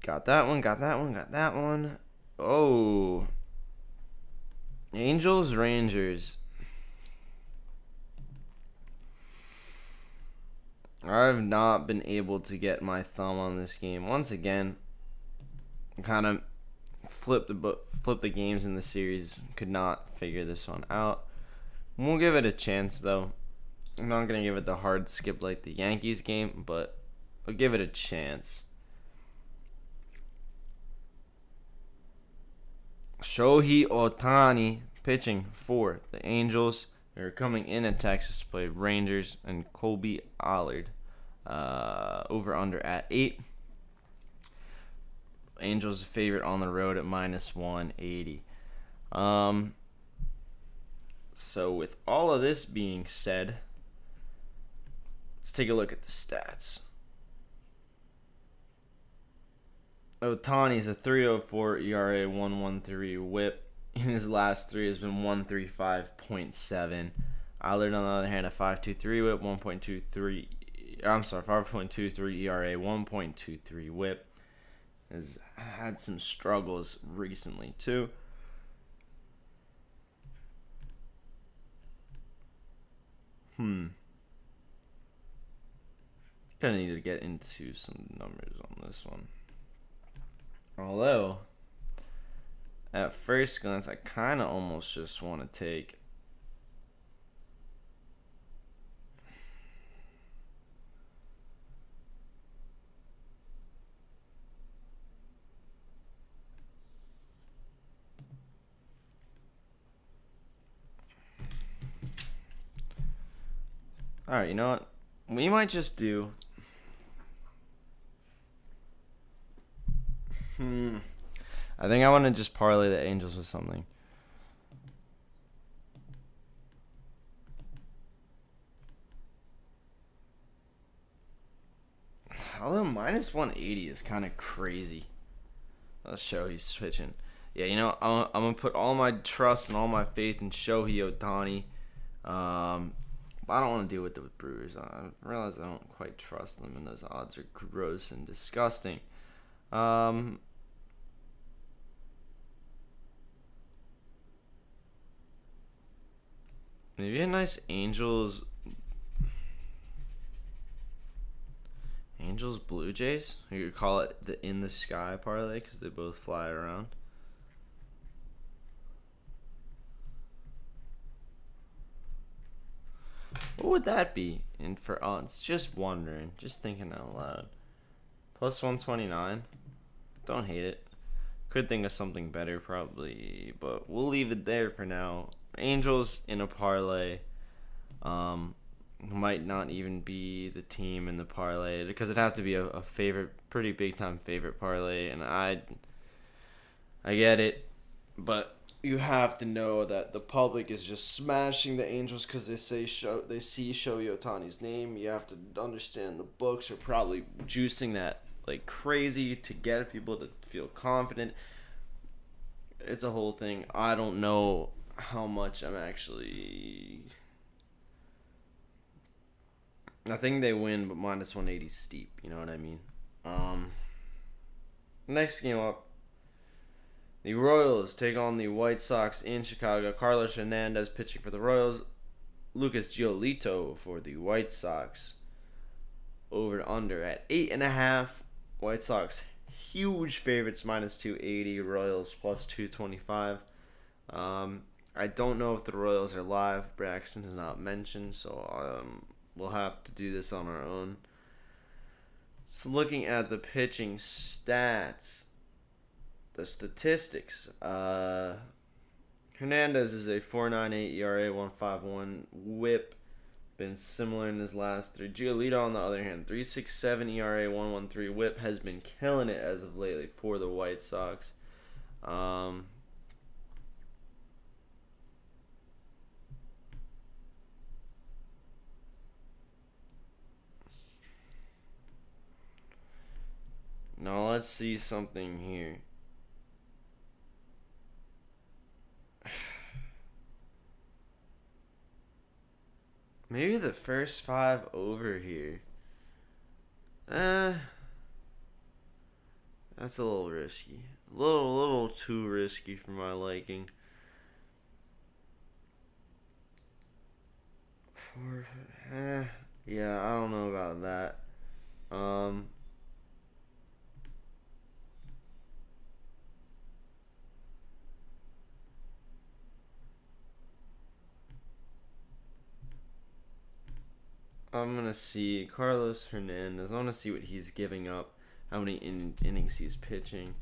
Got that one. Oh. Angels, Rangers. I've not been able to get my thumb on this game. Once again, kind of flip the games in the series. Could not figure this one out. We'll give it a chance, though. I'm not going to give it the hard skip like the Yankees game, but I'll give it a chance. Shohei Ohtani pitching for the Angels. They're coming in at Texas to play Rangers and Colby Allard. Over under at 8. Angels favorite on the road at minus 180. So with all of this being said, let's take a look at the stats. Ohtani's a 3.04 ERA, 1.13 WHIP. In his last 3 has been 135.7. Allard, on the other hand, a 5.23 WHIP, 5.23 ERA, 1.23 WHIP. Has had some struggles recently too. Gonna need to get into some numbers on this one. Although, at first glance, I kind of almost just want to take Alright, you know what? We might just do I think I want to just parlay the Angels with something. Although minus 180 is kind of crazy. Let's show he's switching. Yeah, you know, I'm going to put all my trust and all my faith in Shohei Ohtani. But I don't want to deal with the Brewers. I realize I don't quite trust them, and those odds are gross and disgusting. Maybe a nice Angels Blue Jays. You could call it the in the sky parlay because they both fly around. What would that be in for odds? Just wondering. Just thinking out loud. Plus 129. Don't hate it. Could think of something better probably, but we'll leave it there for now. Angels in a parlay. Might not even be the team in the parlay because it'd have to be a favorite, pretty big time favorite parlay, and I get it, but you have to know that the public is just smashing the Angels because they see Shohei Ohtani's name. You have to understand the books are probably juicing that like crazy to get people to feel confident. It's a whole thing. I don't know how much I'm actually. I think they win, but minus 180 is steep. You know what I mean? Next game up. The Royals take on the White Sox in Chicago. Carlos Hernandez pitching for the Royals. Lucas Giolito for the White Sox. over under at 8.5. White Sox huge favorites -280. Royals +225. I don't know if the Royals are live. Braxton has not mentioned, so we'll have to do this on our own. So looking at the pitching stats, the statistics, Hernandez is a 4.98 ERA, 1.51 WHIP. Been similar in his last three. Giolito, on the other hand, 3.67 ERA, 1.13 WHIP, has been killing it as of lately for the White Sox. Now let's see something here. Maybe the first 5 over here. That's a little risky. A little too risky for my liking. Yeah, I don't know about that. I'm going to see Carlos Hernandez. I want to see what he's giving up, how many innings he's pitching.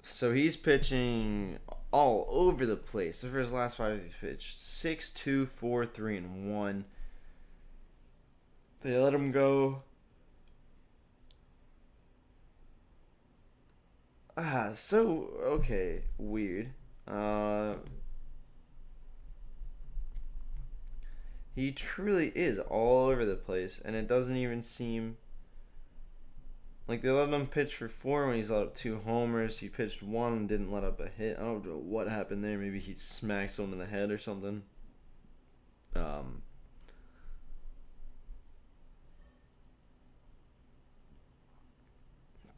So he's pitching all over the place. So for his last 5, he's pitched 6, 2, 4, 3, and 1. They let him go. Okay, weird. He truly is all over the place, and it doesn't even seem like they let him pitch for 4 when he's let up 2 homers. He pitched 1 and didn't let up a hit. I don't know what happened there. Maybe he smacked someone in the head or something.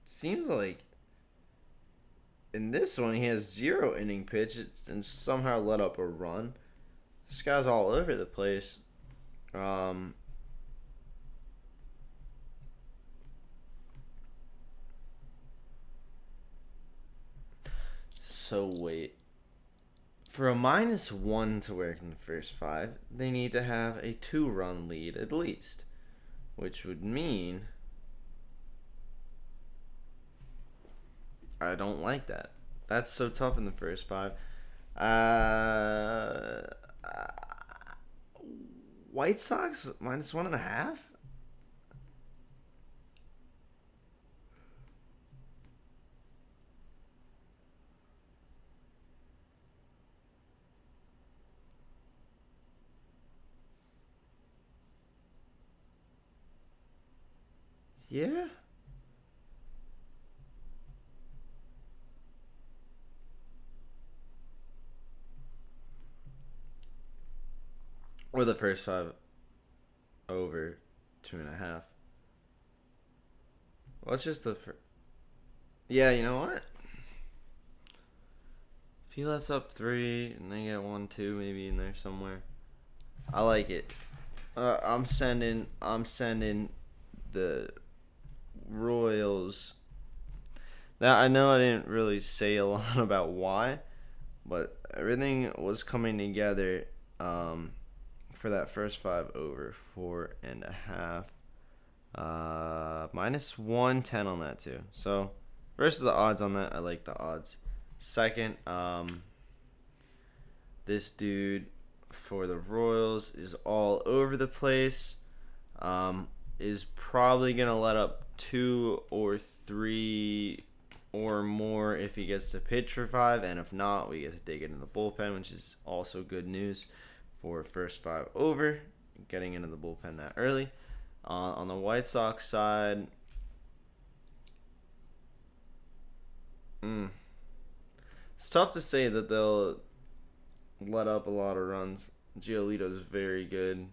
Seems like in this one he has 0 inning pitch and somehow let up a run. This guy's all over the place. So wait. For a -1 to work in the first 5, they need to have a 2-run lead at least. Which would mean I don't like that. That's so tough in the first 5. White Sox -1.5? Yeah. Or the first 5 over 2.5. Well, it's just the first. Yeah, you know what? If he lets up 3 and they get 1, 2 maybe in there somewhere, I like it. I'm sending the Royals. Now I know I didn't really say a lot about why, but everything was coming together for that first 5 over 4.5. -110 on that too. So first of the odds on that, I like the odds. Second, this dude for the Royals is all over the place. Is probably gonna let up 2 or 3 or more if he gets to pitch for 5, and if not, we get to dig into the bullpen, which is also good news for first 5 over, getting into the bullpen that early. On the White Sox side, it's tough to say that they'll let up a lot of runs. Giolito's very good.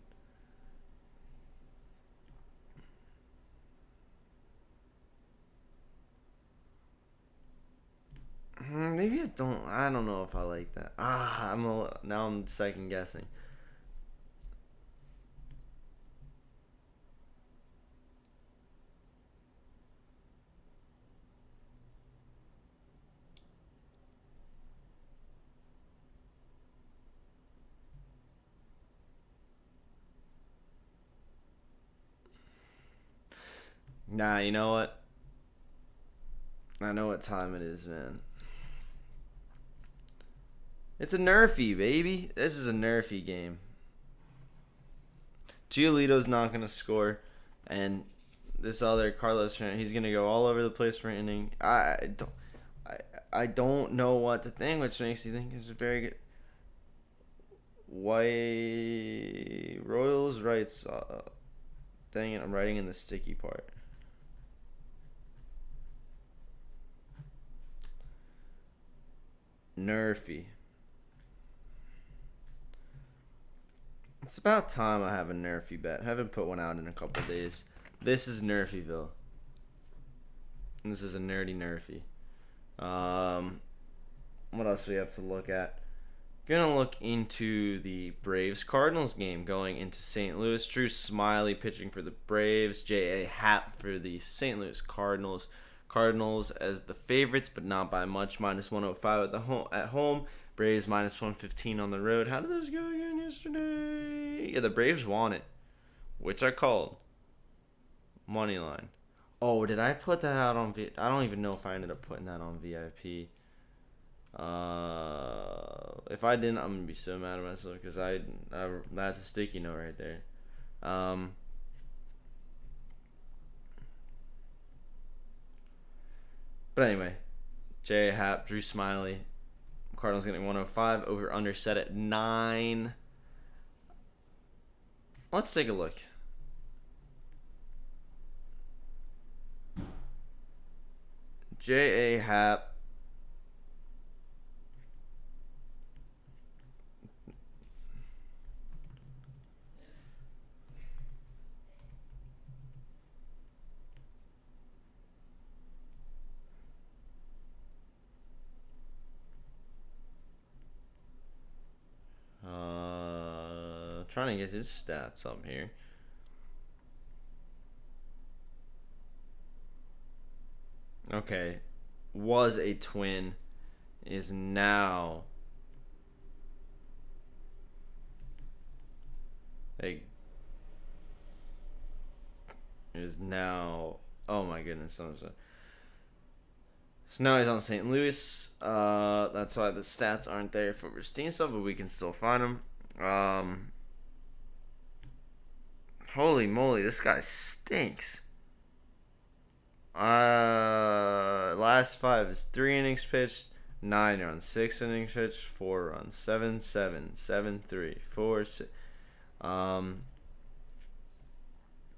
Maybe I don't. I don't know if I like that. Now I'm second guessing. Nah, you know what? I know what time it is, man. It's a nerfy, baby. This is a nerfy game. Giolito's not gonna score, and this other Carlos, he's gonna go all over the place for an inning. I don't know what to think, which makes you think it's very good. Why Royals writes? Dang it, I'm writing in the sticky part. Nerfy. It's about time I have a nerfy bet. I haven't put one out in a couple days. This is Nerfyville. This is a nerdy nerfy. What else do we have to look at? Gonna look into the Braves Cardinals game going into St. Louis. Drew Smiley pitching for the Braves. J.A. Happ for the St. Louis Cardinals. Cardinals as the favorites, but not by much. Minus 105 at home. Braves minus 115 on the road. How did this go again yesterday? Yeah, the Braves won it, which I called. Money line. Oh, did I put that out on VIP? I don't even know if I ended up putting that on VIP. If I didn't, I'm gonna be so mad at myself because I that's a sticky note right there. But anyway, J. Happ, Drew Smiley, Cardinals getting 105, over under set at 9. Let's take a look. J.A. Happ. Trying to get his stats up here. Okay. Was a Twin. Is now oh my goodness. So now he's on St. Louis. That's why the stats aren't there for Verstein stuff, but we can still find him. Holy moly, this guy stinks. Last 5 is 3 innings pitched, 9 runs, 6 innings pitched, 4 runs, 7-7, 7-3, 4-6.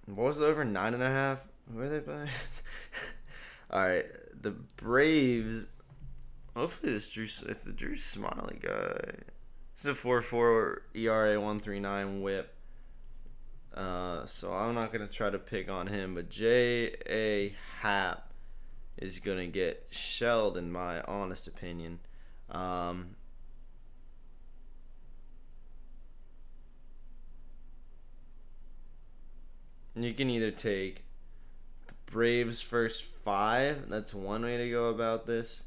What was the over? 9.5? Who are they by? Alright, the Braves. Hopefully if the Drew Smiley guy. It's a 4.4 ERA, 1.39 WHIP. So I'm not gonna try to pick on him, but J.A. Happ is gonna get shelled in my honest opinion. You can either take the Braves first 5. That's one way to go about this.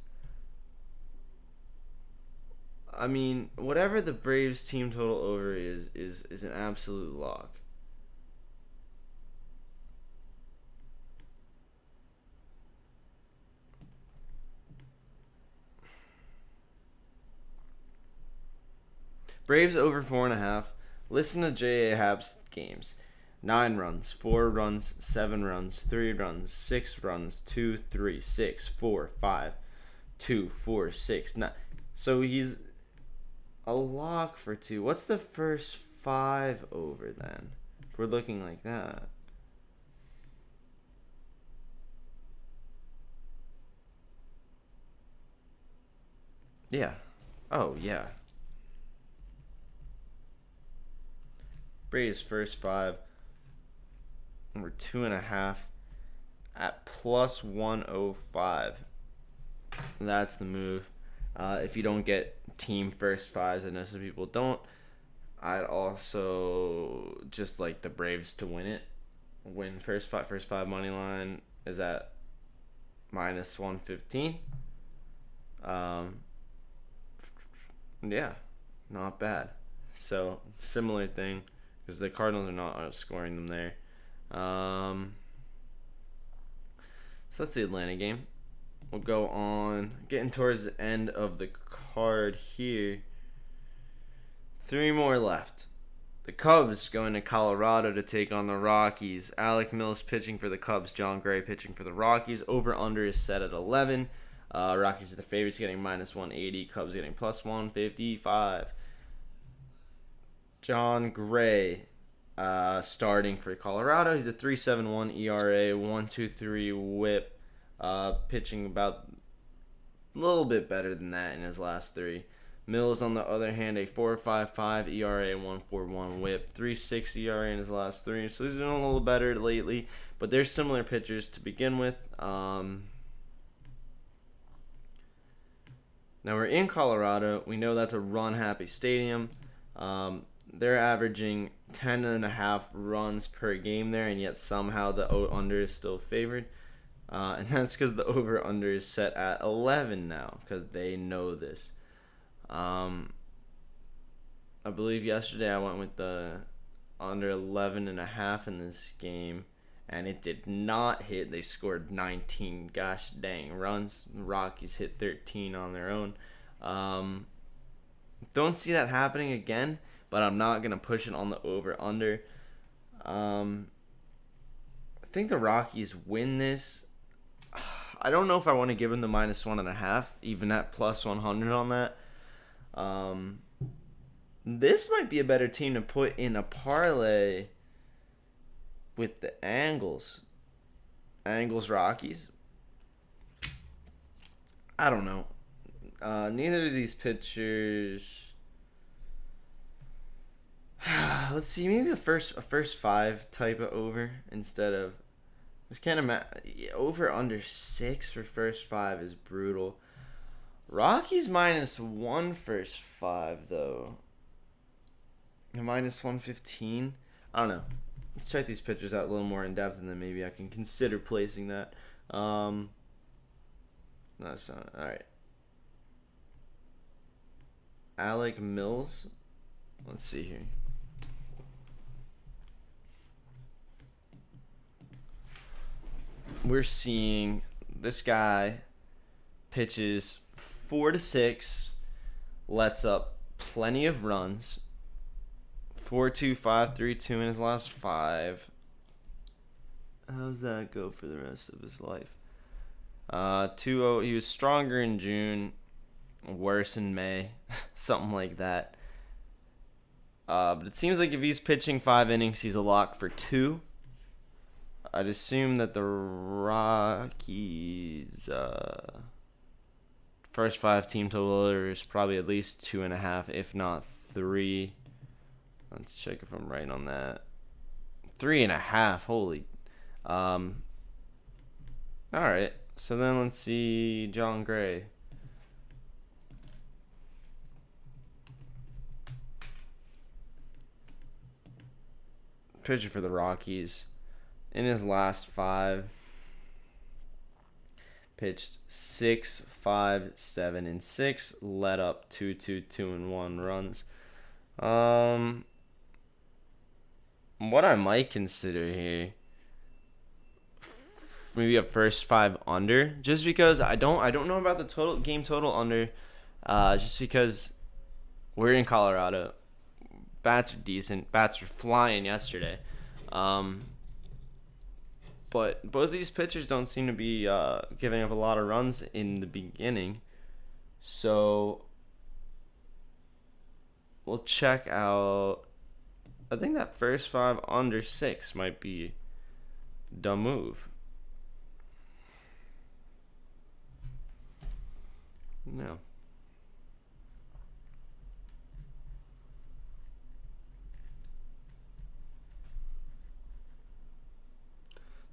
I mean, whatever the Braves team total over is an absolute lock. Braves over 4.5. Listen to J.A. Happ's games. 9 runs, 4 runs, 7 runs, 3 runs, 6 runs, 2, 3, 6, 4, 5, 2, 4, 6, 9. So he's a lock for 2. What's the first 5 over then? If we're looking like that. Yeah. Oh, yeah. Braves first 5. Number 2.5 at plus 105. That's the move. If you don't get team first 5s, I know some people don't. I'd also just like the Braves to win it. Win first 5 money line is at minus 115. Yeah, not bad. So similar thing because the Cardinals are not outscoring them there. So that's the Atlanta game. We'll go on, getting towards the end of the card here. 3 more left. The Cubs going to Colorado to take on the Rockies. Alec Mills pitching for the Cubs. John Gray pitching for the Rockies. Over-under is set at 11. Rockies are the favorites, getting minus 180. Cubs getting plus 155. John Gray starting for Colorado. He's a 3.71 ERA, 1.23 WHIP. Pitching about a little bit better than that in his last 3. Mills, on the other hand, a 4.55 ERA, 1.41 WHIP, 3.6 ERA in his last 3. So he's doing a little better lately, but they're similar pitchers to begin with. Now we're in Colorado. We know that's a run-happy stadium. They're averaging 10.5 runs per game there, and yet somehow the under is still favored. And that's because the over-under is set at 11 now, because they know this. I believe yesterday I went with the under 11.5 in this game, and it did not hit. They scored 19 gosh dang runs. The Rockies hit 13 on their own. Don't see that happening again, but I'm not going to push it on the over-under. I think the Rockies win this. I don't know if I want to give them the minus 1.5, even at plus 100 on that. This might be a better team to put in a parlay with the Angles. Angles Rockies. I don't know. Neither of these pitchers. Let's see, maybe a first 5 type of over instead of. Over under 6 for first 5 is brutal. Rockies minus 1 first 5 though. Minus 115. I don't know. Let's check these pitchers out a little more in depth, and then maybe I can consider placing that. No, that's not all right. Alec Mills. Let's see here. We're seeing this guy pitches 4 to 6, lets up plenty of runs. 4.2, 5.32 in his last 5. How's that go for the rest of his life? 2.0. He was stronger in June, worse in May, something like that. But it seems like if he's pitching 5 innings, he's a lock for 2. I'd assume that the Rockies first 5 team total is probably at least 2.5, if not 3. Let's check if I'm right on that. 3.5. Holy. All right. So then let's see John Gray. Pitcher for the Rockies. In his last 5, pitched 6, 5, 7, and 6. Let up 2, 2, 2, and 1 runs. What I might consider here, maybe a first 5 under, just because I don't know about the game total under, just because we're in Colorado. Bats are decent. Bats were flying yesterday. But both of these pitchers don't seem to be giving up a lot of runs in the beginning. So we'll check out. I think that first 5 under 6 might be the move. No.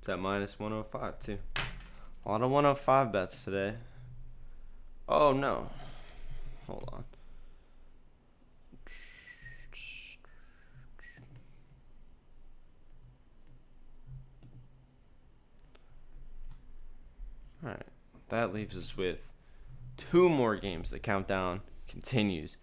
It's at minus 105 too. A lot of 105 bets today. Oh no. Hold on. Alright. That leaves us with 2 more games. The countdown continues.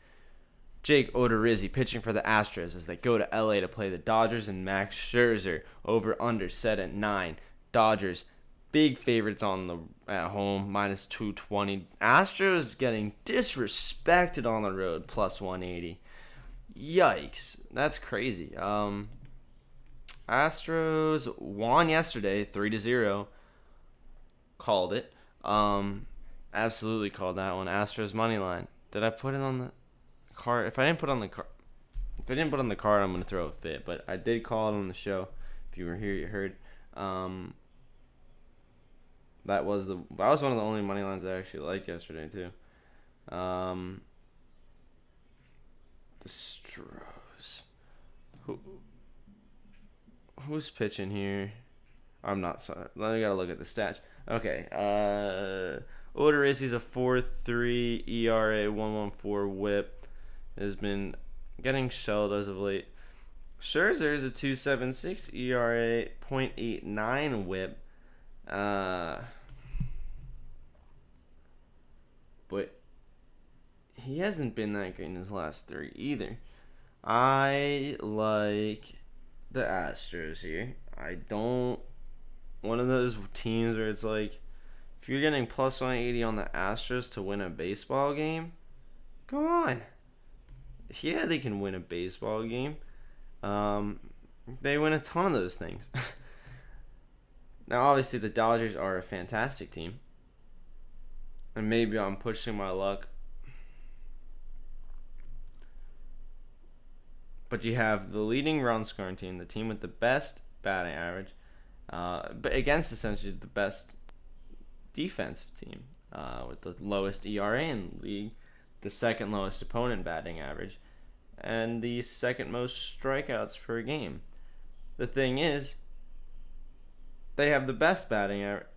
Jake Odorizzi pitching for the Astros as they go to LA to play the Dodgers, and Max Scherzer over under set at 9. Dodgers big favorites at home, minus 220. Astros getting disrespected on the road, plus 180. Yikes, that's crazy. Astros won yesterday, 3-0. Called it. Absolutely called that one. Astros money line. Did I put it on the card? If I didn't put it on the card, I'm gonna throw a fit. But I did call it on the show. If you were here, you heard. That was one of the only money lines I actually liked yesterday too. The Stros. Who's pitching here? I'm not sorry. I gotta look at the stats. Okay. Odorizzi's a 4.3 ERA, 1.14 WHIP. Has been getting shelled as of late. Scherzer is a 2.76 ERA, 0.89 WHIP. But he hasn't been that great in his last 3 either. I like the Astros here. I don't. One of those teams where it's like, if you're getting plus 180 on the Astros to win a baseball game, come on. Yeah, they can win a baseball game. They win a ton of those things. Now, obviously, the Dodgers are a fantastic team. And maybe I'm pushing my luck. But you have the leading run scoring team, the team with the best batting average, but against essentially the best defensive team, with the lowest ERA in the league, the second lowest opponent batting average, and the second most strikeouts per game. The thing is, they have the best batting average.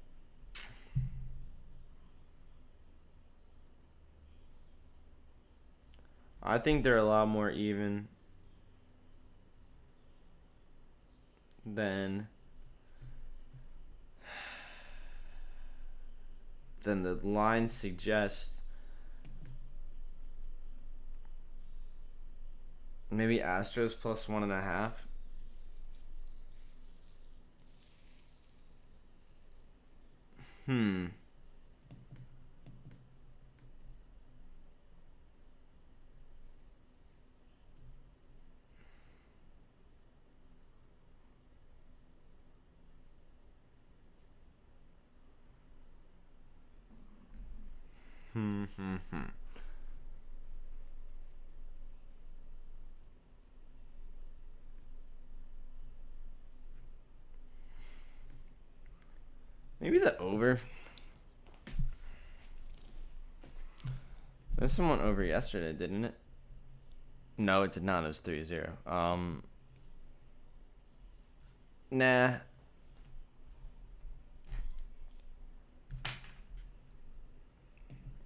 I think they're a lot more even than the line suggests. Maybe Astros plus 1.5. Maybe the over. This one went over yesterday, didn't it? No, it did not. It was 3-0. Nah.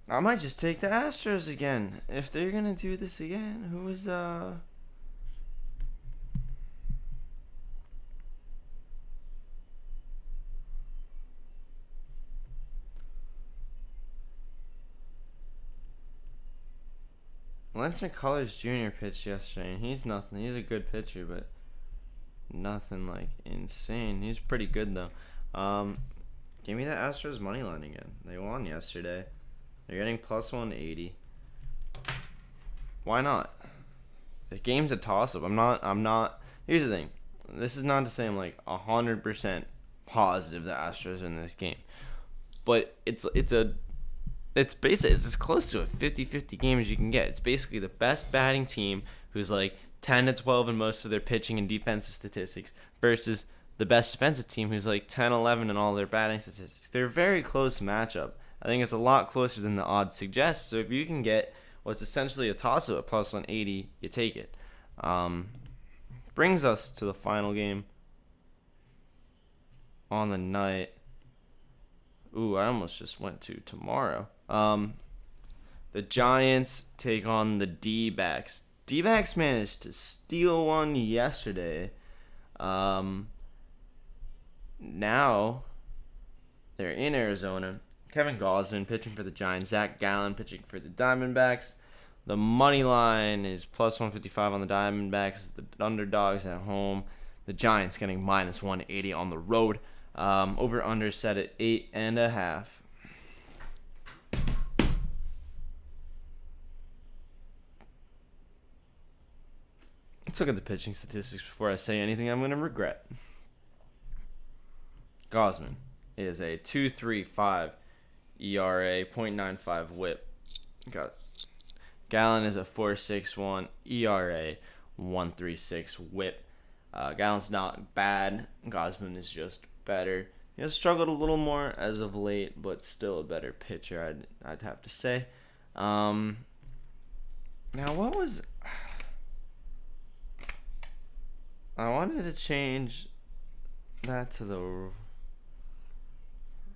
I might just take the Astros again. If they're gonna do this again, who is Lance McCullers Jr. pitched yesterday, and he's nothing. He's a good pitcher, but nothing like insane. He's pretty good though. Give me the Astros money line again. They won yesterday. They're getting plus 180. Why not? The game's a toss-up. I'm not. Here's the thing. This is not to say I'm like 100% positive the Astros are in this game, but it's basically as close to a 50-50 game as you can get. It's basically the best batting team who's like 10-12 in most of their pitching and defensive statistics versus the best defensive team who's like 10-11 in all their batting statistics. They're a very close matchup. I think it's a lot closer than the odds suggest. So if you can get what's essentially a toss-up at plus 180, you take it. Brings us to the final game. on the night. Ooh, I almost just went to tomorrow. The Giants take on the D-backs. D-backs managed to steal one yesterday. Now they're in Arizona. Kevin Gausman pitching for the Giants. Zach Gallen pitching for the Diamondbacks. The money line is plus 155 on the Diamondbacks. The underdogs at home. The Giants getting minus 180 on the road. Over under set at 8.5. Let's look at the pitching statistics before I say anything I'm going to regret. Gausman is a 2.35 ERA, 0.95 WHIP. Gallen is a 4.61 ERA, 1.36 WHIP. Gallen's not bad. Gausman is just better. He has struggled a little more as of late, but still a better pitcher, I'd have to say. Now, what was... I wanted to change that to the...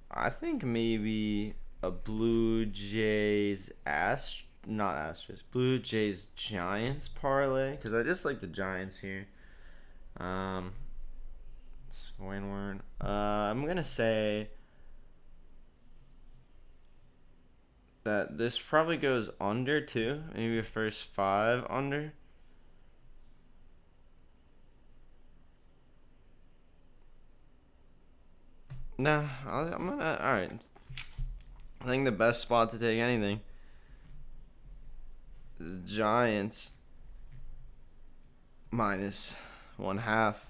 I think maybe a Blue Jays Blue Jays Giants parlay, because I just like the Giants here. Swinburne. I'm gonna say that this probably goes under too. Maybe the first 5 under. No, I'm gonna. All right. I think the best spot to take anything is Giants minus 1/2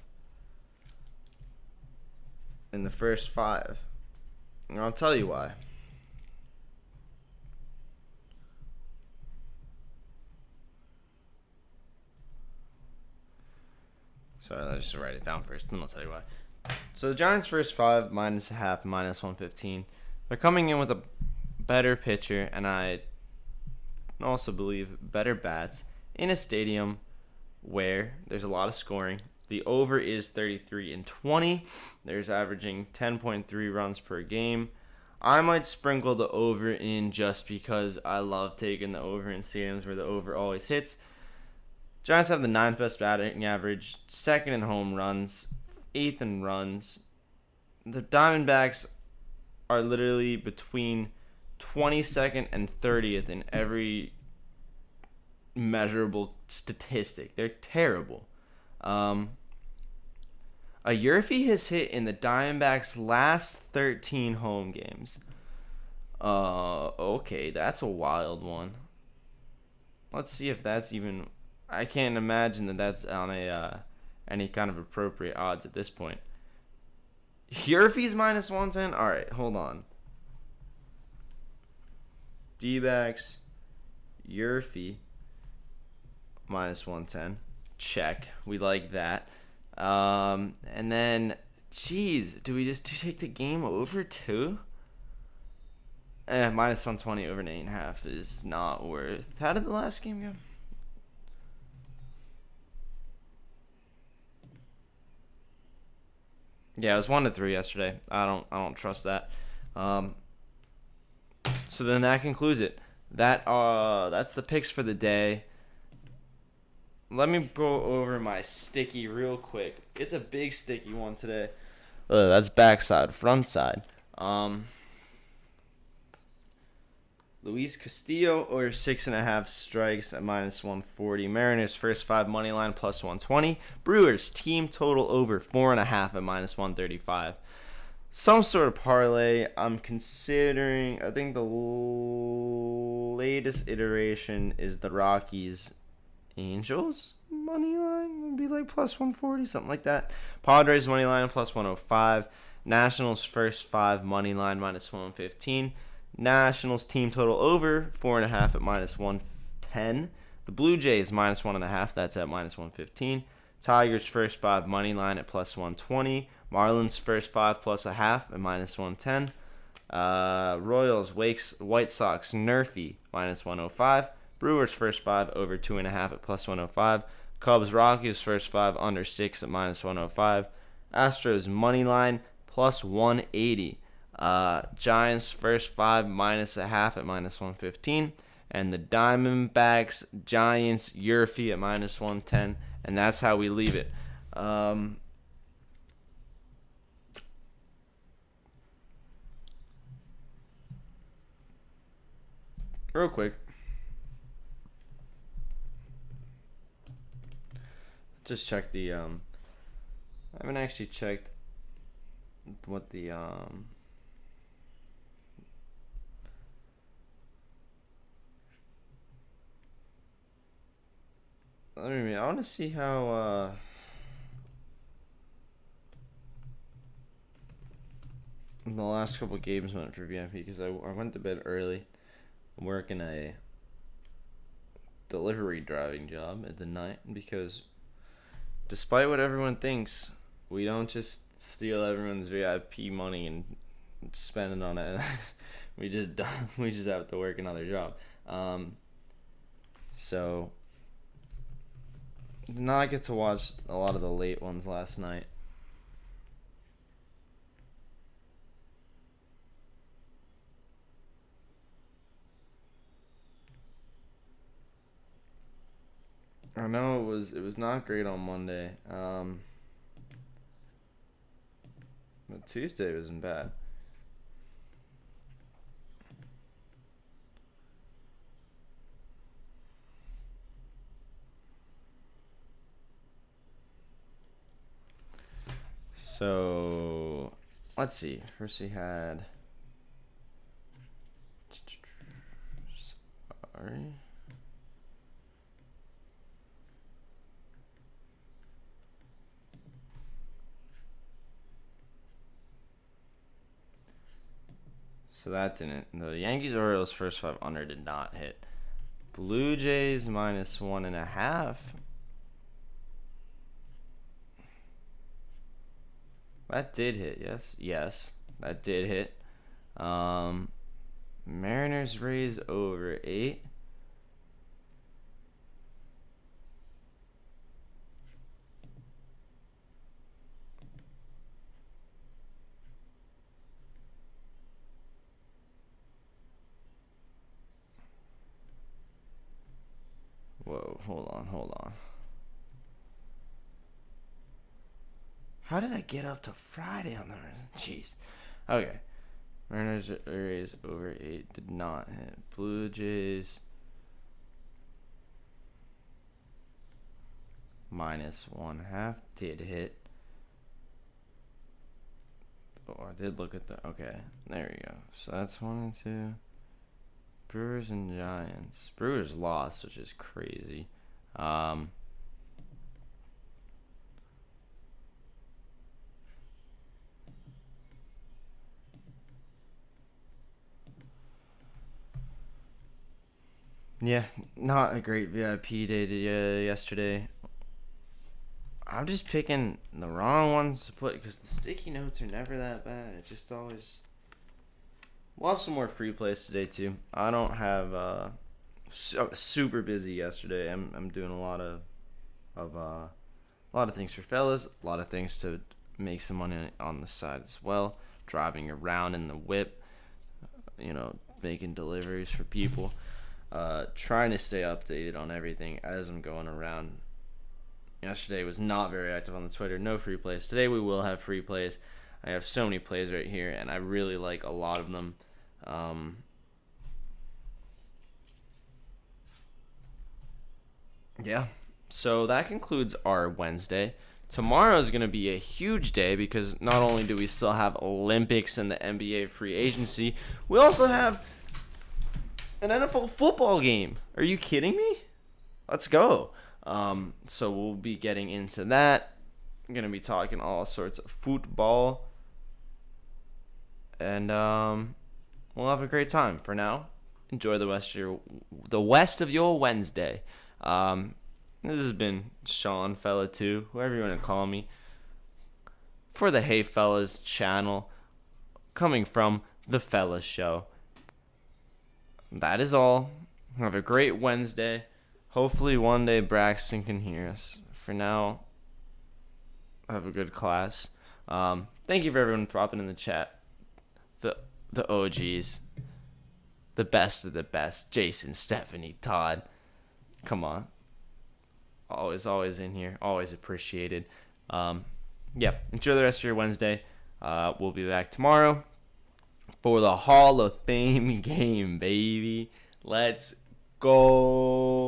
in the first 5. And I'll tell you why. Sorry, I'll just write it down first, and I'll tell you why. So the Giants' first 5, minus 1/2, minus 115. They're coming in with a better pitcher, and I also believe better bats in a stadium where there's a lot of scoring. The over is 33-20. There's averaging 10.3 runs per game. I might sprinkle the over in just because I love taking the over in stadiums where the over always hits. Giants have the 9th best batting average, 2nd in home runs, 8th in runs. The Diamondbacks are literally between 22nd and 30th in every measurable statistic. They're terrible. A Yurfie has hit in the Diamondbacks' last 13 home games. Okay, that's a wild one. Let's see if that's even... I can't imagine that that's on any kind of appropriate odds at this point. Yurfie's minus 110? Alright, hold on. D-backs, Yurfie, minus 110. Check. We like that. And then, geez, do we just take the game over too? Minus 120 over an 8.5 is not worth. How did the last game go? Yeah, it was 1-3 yesterday. I don't trust that. So then that concludes it. That's the picks for the day. Let me go over my sticky real quick. It's a big sticky one today. That's backside, front side. Luis Castillo or 6.5 strikes at minus 140. Mariners first 5 money line plus 120. Brewers team total over 4.5 at minus 135. Some sort of parlay. I'm considering. I think the latest iteration is the Rockies Angels money line. It'd be like plus 140, something like that. Padres money line plus 105. Nationals first 5 money line minus 115. Nationals team total over 4.5 at minus 110. The Blue Jays minus 1.5. That's at minus 115. Tigers first 5 money line at plus 120. Marlins first 5 plus 1/2 at minus 110. Royals White Sox Nerfy minus 105. Brewers first 5 over 2.5 at plus 105. Cubs Rockies first 5 under 6 at minus 105. Astros money line plus 180. Giants first 5 minus a half at minus 115. And the Diamondbacks, Giants, Yurfie at minus 110. And that's how we leave it. Real quick. Just check the I haven't actually checked what the I want to see how the last couple games went for VIP, because I went to bed early. I'm working a delivery driving job at the night, because despite what everyone thinks, we don't just steal everyone's VIP money and spend it on it. we just have to work another job. So did not get to watch a lot of the late ones last night. I know it was not great on Monday. But Tuesday wasn't bad. So let's see. First we had So that didn't. The Yankees-Orioles first 5 under did not hit. Blue Jays minus 1.5. That did hit, yes. Yes, that did hit. Mariners Rays over 8. Whoa, hold on. How did I get up to Friday on the Jeez. Okay. Mariners Rays over 8 did not hit. Blue Jays minus 1.5 did hit. Oh, I did look at the. Okay, there we go. So that's 1 and 2. Brewers and Giants. Brewers lost, which is crazy. Yeah, not a great VIP day yesterday. I'm just picking the wrong ones to put, because the sticky notes are never that bad. It just always. We'll have some more free plays today too. I don't have super busy yesterday. I'm doing a lot of things for fellas, a lot of things to make some money on the side as well. Driving around in the whip, making deliveries for people. Trying to stay updated on everything as I'm going around. Yesterday was not very active on the Twitter. No free plays. Today we will have free plays. I have so many plays right here, and I really like a lot of them. Yeah. So that concludes our Wednesday. Tomorrow is going to be a huge day, because not only do we still have Olympics and the NBA free agency, we also have an NFL football game. Are you kidding me? Let's go. So we'll be getting into that. I'm going to be talking all sorts of football. And we'll have a great time. For now, enjoy the rest of your Wednesday. This has been Sean Fella 2, whoever you want to call me, for the Hey Fellas channel, coming from the Fellas Show. That is all. Have a great Wednesday. Hopefully one day Braxton can hear us. For now, have a good class. Thank you for everyone dropping in the chat. The OGs. The best of the best. Jason, Stephanie, Todd. Come on. Always in here. Always appreciated. Enjoy the rest of your Wednesday. We'll be back tomorrow for the Hall of Fame game, baby. Let's go.